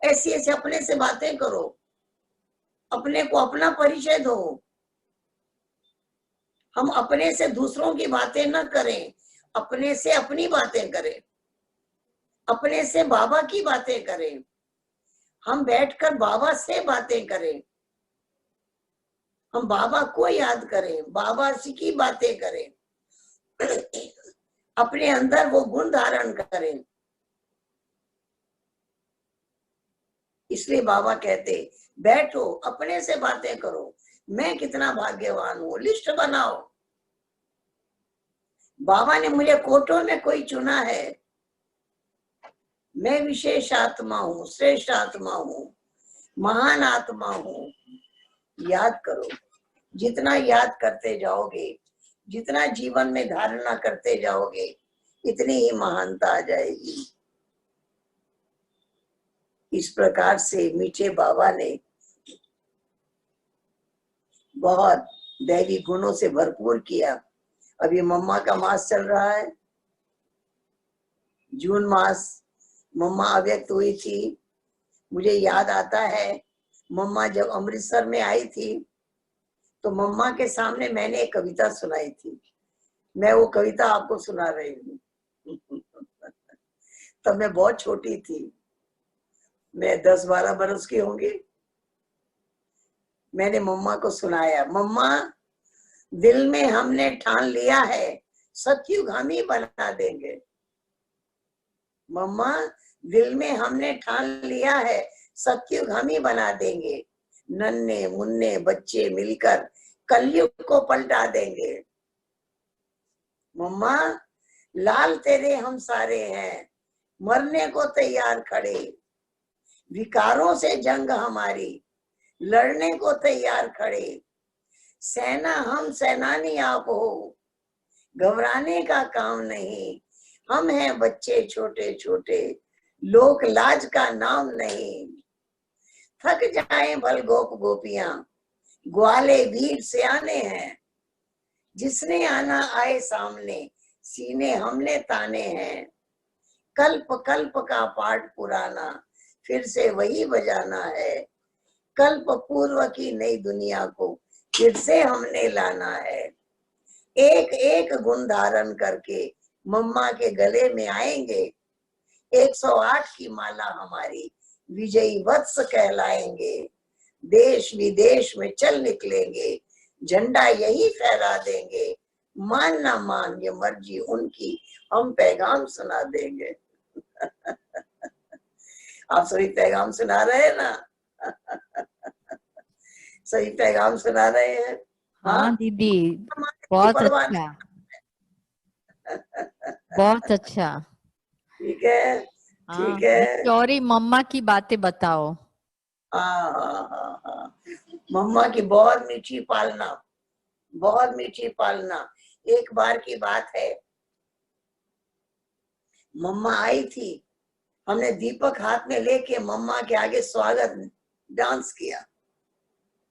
ऐसी ऐसे अपने से बातें करो, अपने को अपना परिचय दो। हम अपने से दूसरों की बातें न करें, अपने से अपनी बातें करें, अपने से बाबा की बातें करें। हम बैठकर बाबा से बातें करें, हम बाबा को याद करें, बाबा से की बातें करें, अपने अंदर वो गुण धारण करें। इसलिए बाबा कहते बैठो, अपने से बातें करो, मैं कितना भाग्यवान हूं, लिस्ट बनाओ। बाबा ने मुझे कोटों में कोई चुना है, मैं विशेष आत्मा हूँ, श्रेष्ठ आत्मा हूँ, महान आत्मा हूँ। याद करो, जितना याद करते जाओगे, जितना जीवन में धारणा करते जाओगे, इतनी ही महानता आ जाएगी। इस प्रकार से मीठे बाबा ने बहुत दैवी गुणों से भरपूर किया। अभी मम्मा का मास चल रहा है, जून मास, मम्मा अव्यक्त हुई थी। मुझे याद आता है मम्मा जब अमृतसर में आई थी तो मम्मा के सामने मैंने एक कविता सुनाई थी। मैं वो कविता आपको सुना रही हूँ। तब मैं बहुत छोटी थी, मैं 10-12 बरस की होंगी। मैंने मम्मा को सुनाया, मम्मा दिल में हमने ठान लिया है, सतयुग हम ही बना देंगे। मम्मा दिल में हमने ठान लिया है, सतयुग हम ही बना देंगे। नन्हे मुन्ने बच्चे मिलकर कलयुग को पलटा देंगे। मम्मा लाल तेरे हम सारे हैं, मरने को तैयार खड़े। विकारों से जंग हमारी, लड़ने को तैयार खड़े। सेना हम सेनानी आप हो, घबराने का काम नहीं। हम हैं बच्चे छोटे छोटे, लोक लाज का नाम नहीं। थक जाए भल गोप गोपियां, ग्वाले वीर सियाने हैं। जिसने आना आए सामने, सीने हमने ताने हैं। कल्प कल्प का पाठ पुराना, फिर से वही बजाना है। कल्प पूर्व की नई दुनिया को फिर से हमने लाना है। एक एक गुण धारण करके मम्मा के गले में आएंगे। 108 की माला हमारी विजयी वत्स कहलाएंगे। देश विदेश में चल निकलेंगे, झंडा यही फहरा देंगे। मान ना मान ये मर्जी उनकी, हम पैगाम सुना देंगे। आप सभी पैगाम सुना रहे हैं ना? सही पैगाम सुना रहे हैं? हाँ दीदी, बहुत अच्छा, बहुत अच्छा। ठीक है, हाँ, ठीक है। किशोरी मम्मा की बातें बताओ। हाँ हाँ हाँ हाँ, मम्मा की बहुत मीठी पालना, बहुत मीठी पालना। एक बार की बात है, मम्मा आई थी, हमने दीपक हाथ में लेके मम्मा के आगे स्वागत डांस किया,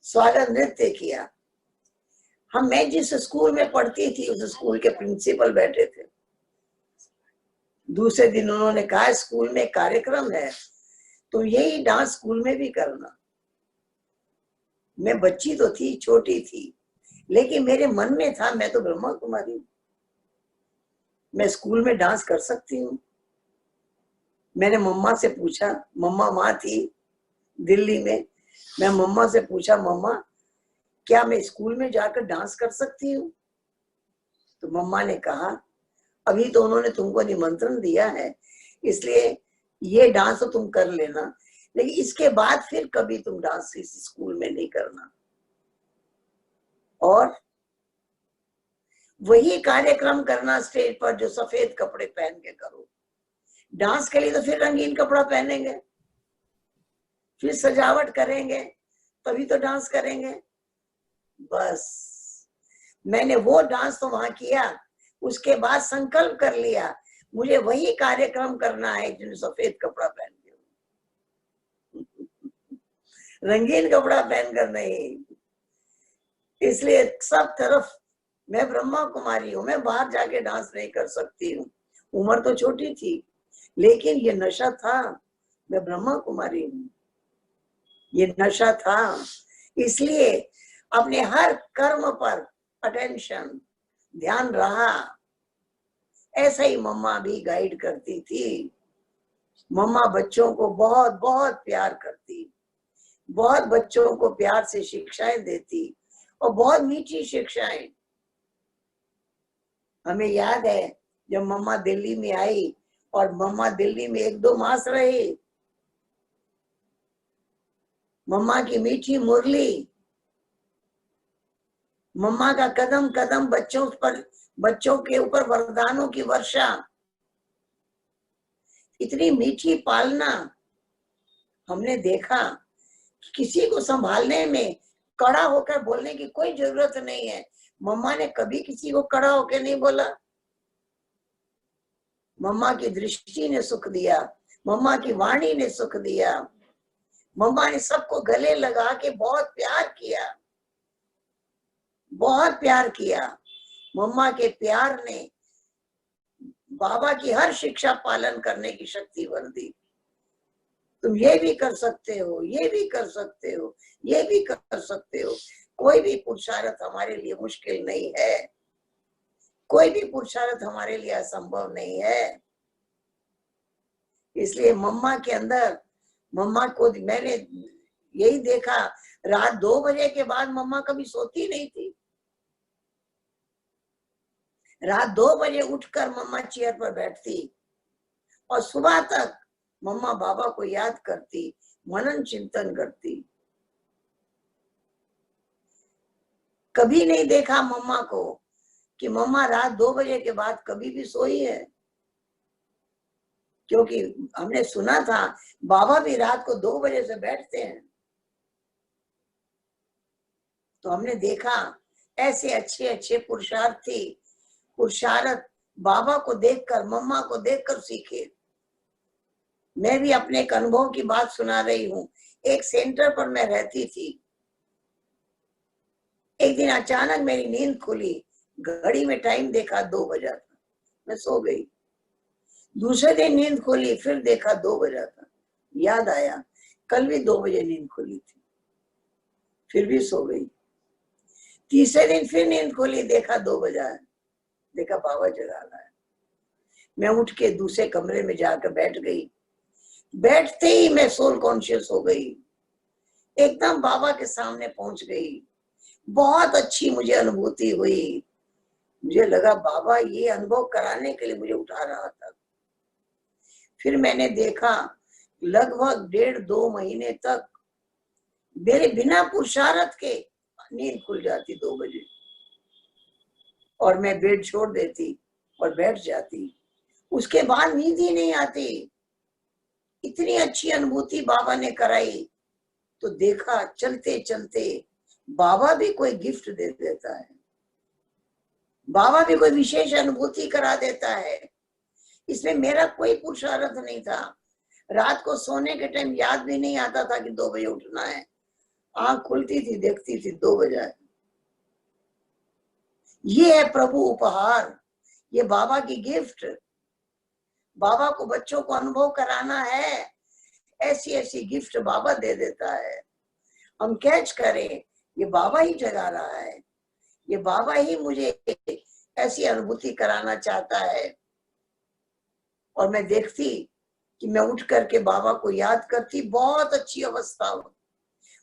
स्वागत नृत्य किया। मैं जिस स्कूल में पढ़ती थी उस स्कूल के प्रिंसिपल बैठे थे। दूसरे दिन उन्होंने कहा स्कूल में कार्यक्रम है तो यही डांस स्कूल में भी करना। मैं बच्ची तो थी, छोटी थी, लेकिन मेरे मन में था मैं तो ब्रह्मा कुमारी हूँ, मैं स्कूल में डांस कर सकती हूँ। मैंने मम्मा से पूछा, मम्मा माँ थी दिल्ली में, मैं मम्मा से पूछा मम्मा क्या मैं स्कूल में जाकर डांस कर सकती हूँ? तो मम्मा ने कहा अभी तो उन्होंने तुमको निमंत्रण दिया है, इसलिए ये डांस तो तुम कर लेना, लेकिन इसके बाद फिर कभी तुम डांस इस स्कूल में नहीं करना। और वही कार्यक्रम करना स्टेज पर जो सफेद कपड़े पहन के करो। डांस के लिए तो फिर रंगीन कपड़ा पहनेंगे, फिर सजावट करेंगे, तभी तो डांस करेंगे। बस मैंने वो डांस तो वहां किया, उसके बाद संकल्प कर लिया मुझे वही कार्यक्रम करना है जिन्हें सफेद कपड़ा पहन के, रंगीन कपड़ा पहनकर नहीं। इसलिए सब तरफ मैं ब्रह्मा कुमारी हूँ, मैं बाहर जाके डांस नहीं कर सकती हूँ। उम्र तो छोटी थी, लेकिन ये नशा था, मैं ब्रह्मा कुमारी हूँ, ये नशा था। इसलिए अपने हर कर्म पर अटेंशन, ध्यान रहा। ऐसा ही मम्मा भी गाइड करती थी। मम्मा बच्चों को बहुत बहुत प्यार करती, बहुत बच्चों को प्यार से शिक्षाएं देती, और बहुत मीठी शिक्षाएं। हमें याद है जब मम्मा दिल्ली में आई, और मम्मा दिल्ली में 1-2 मास रही, मम्मा की मीठी मुरली, मम्मा का कदम कदम बच्चों के ऊपर वरदानों की वर्षा, इतनी मीठी पालना। हमने देखा कि किसी को संभालने में कड़ा होकर बोलने की कोई जरूरत नहीं है। मम्मा ने कभी किसी को कड़ा होकर नहीं बोला। मम्मा की दृष्टि ने सुख दिया, मम्मा की वाणी ने सुख दिया। मम्मा ने सबको गले लगा के बहुत प्यार किया, बहुत प्यार किया। मम्मा के प्यार ने बाबा की हर शिक्षा पालन करने की शक्ति भर दी। तुम ये भी कर सकते हो, ये भी कर सकते हो, ये भी कर सकते हो। कोई भी पुरुषार्थ हमारे लिए मुश्किल नहीं है, कोई भी पुरुषार्थ हमारे लिए असंभव नहीं है। इसलिए मम्मा के अंदर, मम्मा को मैंने यही देखा, रात 2 बजे के बाद मम्मा कभी सोती नहीं थी। रात 2 बजे उठकर मम्मा चेयर पर बैठती और सुबह तक मम्मा बाबा को याद करती, मनन चिंतन करती। कभी नहीं देखा मम्मा को कि मम्मा रात 2 बजे के बाद कभी भी सोई है। क्योंकि हमने सुना था बाबा भी रात को 2 बजे से बैठते हैं। तो हमने देखा ऐसे अच्छे अच्छे पुरुषार्थ बाबा को देखकर, मम्मा को देखकर सीखे। मैं भी अपने एक अनुभव की बात सुना रही हूँ। एक सेंटर पर मैं रहती थी। एक दिन अचानक मेरी नींद खुली, घड़ी में टाइम देखा 2 बजा था, मैं सो गई। दूसरे दिन नींद खुली, फिर देखा 2 बजा था, याद आया कल भी 2 बजे नींद खुली थी, फिर भी सो गई। तीसरे दिन फिर नींद खुली, देखा 2 बजा है, देखा बाबा जगा रहा है। मैं उठ के दूसरे कमरे में जाकर बैठ गई। बैठते ही मैं सोल कॉन्शियस हो गई, एकदम बाबा के सामने पहुंच गई। बहुत अच्छी मुझे अनुभूति हुई। मुझे लगा बाबा ये अनुभव कराने के लिए मुझे उठा रहा था। फिर मैंने देखा लगभग 1.5-2 महीने तक मेरे बिना पुरुषार्थ के नींद खुल जाती 2 बजे और मैं बेड छोड़ देती और बैठ जाती। उसके बाद नींद ही नहीं आती। इतनी अच्छी अनुभूति बाबा ने कराई। तो देखा चलते चलते बाबा भी कोई गिफ्ट दे देता है, बाबा भी कोई विशेष अनुभूति करा देता है। इसमें मेरा कोई पुरुषार्थ नहीं था। रात को सोने के टाइम याद भी नहीं आता था कि 2 बजे उठना है। आंख खुलती थी, देखती थी 2 बजा है। ये है प्रभु उपहार, ये बाबा की गिफ्ट। बाबा को बच्चों को अनुभव कराना है, ऐसी ऐसी गिफ्ट बाबा दे देता है। हम कैच करें, ये बाबा ही जगा रहा है, ये बाबा ही मुझे ऐसी अनुभूति कराना चाहता है। और मैं देखती कि मैं उठ करके बाबा को याद करती, बहुत अच्छी अवस्था हो।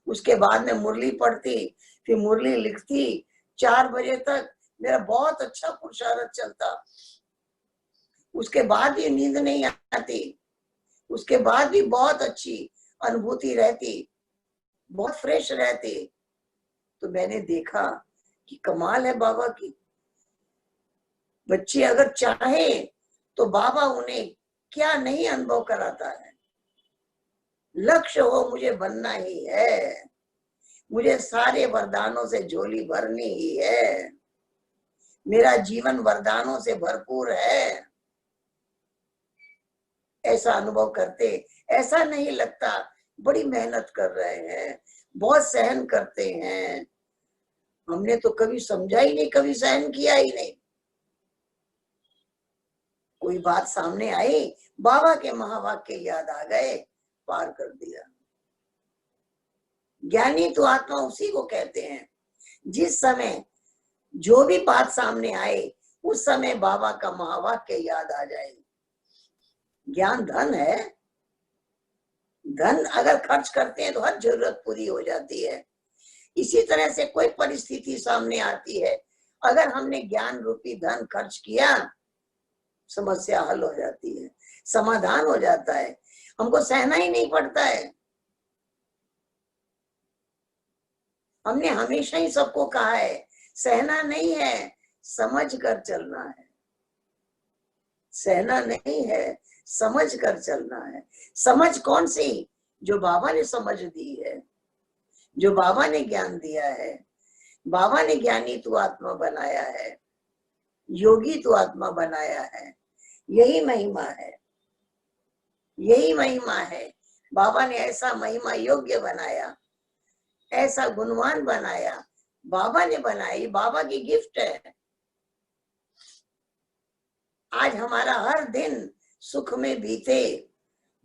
उसके बाद में मुरली पढ़ती, फिर मुरली लिखती। 4 बजे तक मेरा बहुत अच्छा पुरुषार्थ चलता। उसके बाद भी नींद नहीं आती, उसके बाद भी बहुत अच्छी अनुभूति रहती, बहुत फ्रेश रहती। तो मैंने देखा कि कमाल है बाबा की। बच्चे अगर चाहे तो बाबा उन्हें क्या नहीं अनुभव कराता है। लक्ष्य हो मुझे बनना ही है, मुझे सारे वरदानों से झोली भरनी ही है, मेरा जीवन वरदानों से भरपूर है। ऐसा अनुभव करते ऐसा नहीं लगता बड़ी मेहनत कर रहे हैं, बहुत सहन करते हैं। हमने तो कभी समझा ही नहीं, कभी सहन किया ही नहीं। कोई बात सामने आई, बाबा के महावाक्य याद आ गए, पार कर दिया। ज्ञानी तो आत्मा उसी को कहते हैं जिस समय जो भी बात सामने आए उस समय बाबा का महावाक्य याद आ जाए। ज्ञान धन है, धन अगर खर्च करते हैं तो हर जरूरत पूरी हो जाती है। इसी तरह से कोई परिस्थिति सामने आती है, अगर हमने ज्ञान रूपी धन खर्च किया, समस्या हल हो जाती है, समाधान हो जाता है, हमको सहना ही नहीं पड़ता है। हमने हमेशा ही सबको कहा है सहना नहीं है, समझ कर चलना है। सहना नहीं है, समझ कर चलना है। समझ कौन सी? जो बाबा ने समझ दी है, जो बाबा ने ज्ञान दिया है। बाबा ने ज्ञानी तू आत्मा बनाया है, योगी तू आत्मा बनाया है। यही महिमा है, यही महिमा है। बाबा ने ऐसा महिमा योग्य बनाया, ऐसा गुणवान बनाया। बाबा ने बनाई, बाबा की गिफ्ट है। आज हमारा हर दिन सुख में बीते।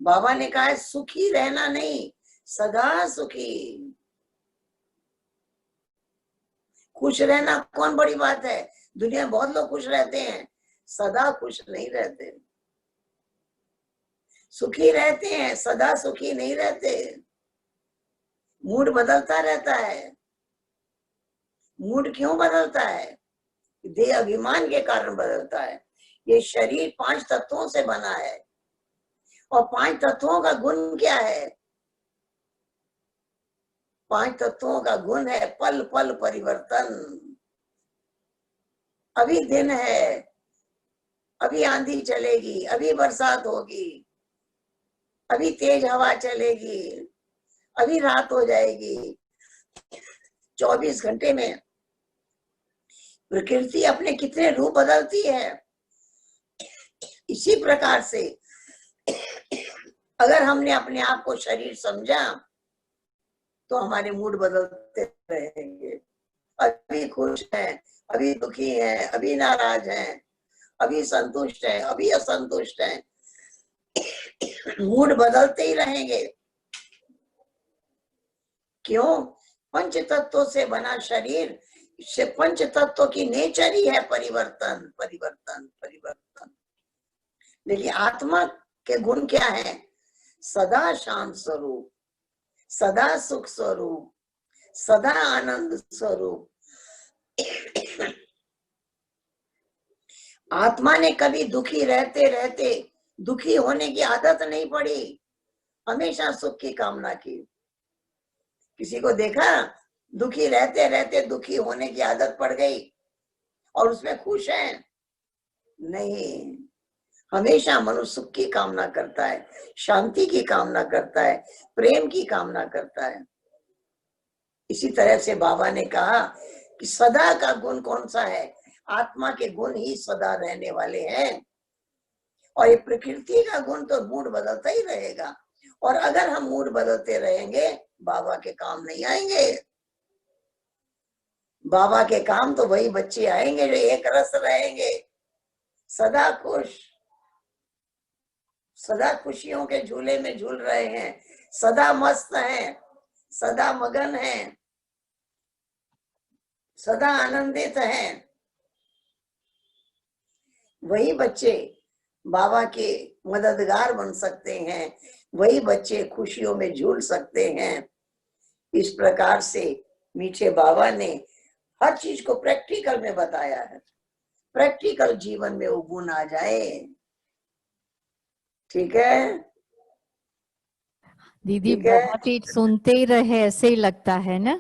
बाबा ने कहा है सुखी रहना नहीं, सदा सुखी। खुश रहना कौन बड़ी बात है? दुनिया में बहुत लोग खुश रहते हैं, सदा खुश नहीं रहते। सुखी रहते हैं, सदा सुखी नहीं रहते। मूड बदलता रहता है। मूड क्यों बदलता है? देह अभिमान के कारण बदलता है। ये शरीर 5 तत्वों से बना है, और 5 तत्वों का गुण क्या है? 5 तत्वों का गुण है पल पल परिवर्तन। अभी दिन है, अभी आंधी चलेगी, अभी बरसात होगी, अभी तेज हवा चलेगी, अभी रात हो जाएगी। 24 घंटे में प्रकृति अपने कितने रूप बदलती है। इसी प्रकार से अगर हमने अपने आप को शरीर समझा तो हमारे मूड बदलते रहेंगे। अभी खुश हैं, अभी दुखी हैं, अभी नाराज हैं, अभी संतुष्ट हैं, अभी असंतुष्ट हैं। मूड बदलते ही रहेंगे। क्यों? पंच तत्वों से बना शरीर, से पंच तत्वों की नेचर ही है परिवर्तन, परिवर्तन, परिवर्तन। लेकिन आत्मा के गुण क्या है? सदा शांत स्वरूप, सदा सुख स्वरूप, सदा आनंद स्वरूप। आत्मा ने कभी दुखी रहते रहते दुखी होने की आदत नहीं पड़ी, हमेशा सुख की कामना की। किसी को देखा दुखी रहते रहते दुखी होने की आदत पड़ गई और उसमें खुश है? नहीं, हमेशा मनुष्य सुख की कामना करता है, शांति की कामना करता है, प्रेम की कामना करता है। इसी तरह से बाबा ने कहा कि सदा का गुण कौन सा है? आत्मा के गुण ही सदा रहने वाले हैं। और ये प्रकृति का गुण तो मूड बदलता ही रहेगा। और अगर हम मूड बदलते रहेंगे, बाबा के काम नहीं आएंगे। बाबा के काम तो वही बच्चे आएंगे जो एक रस रहेंगे, सदा खुश, सदा खुशियों के झूले में झूल रहे हैं, सदा मस्त हैं, सदा मगन हैं, सदा आनंदित हैं। वही बच्चे बाबा के मददगार बन सकते हैं, वही बच्चे खुशियों में झूल सकते हैं। इस प्रकार से मीठे बाबा ने हर चीज को प्रैक्टिकल में बताया है। प्रैक्टिकल जीवन में वो गुण आ जाए। ठीक है दीदी, ठीक है। बहुत ही सुनते ही रहे ऐसे ही लगता है ना।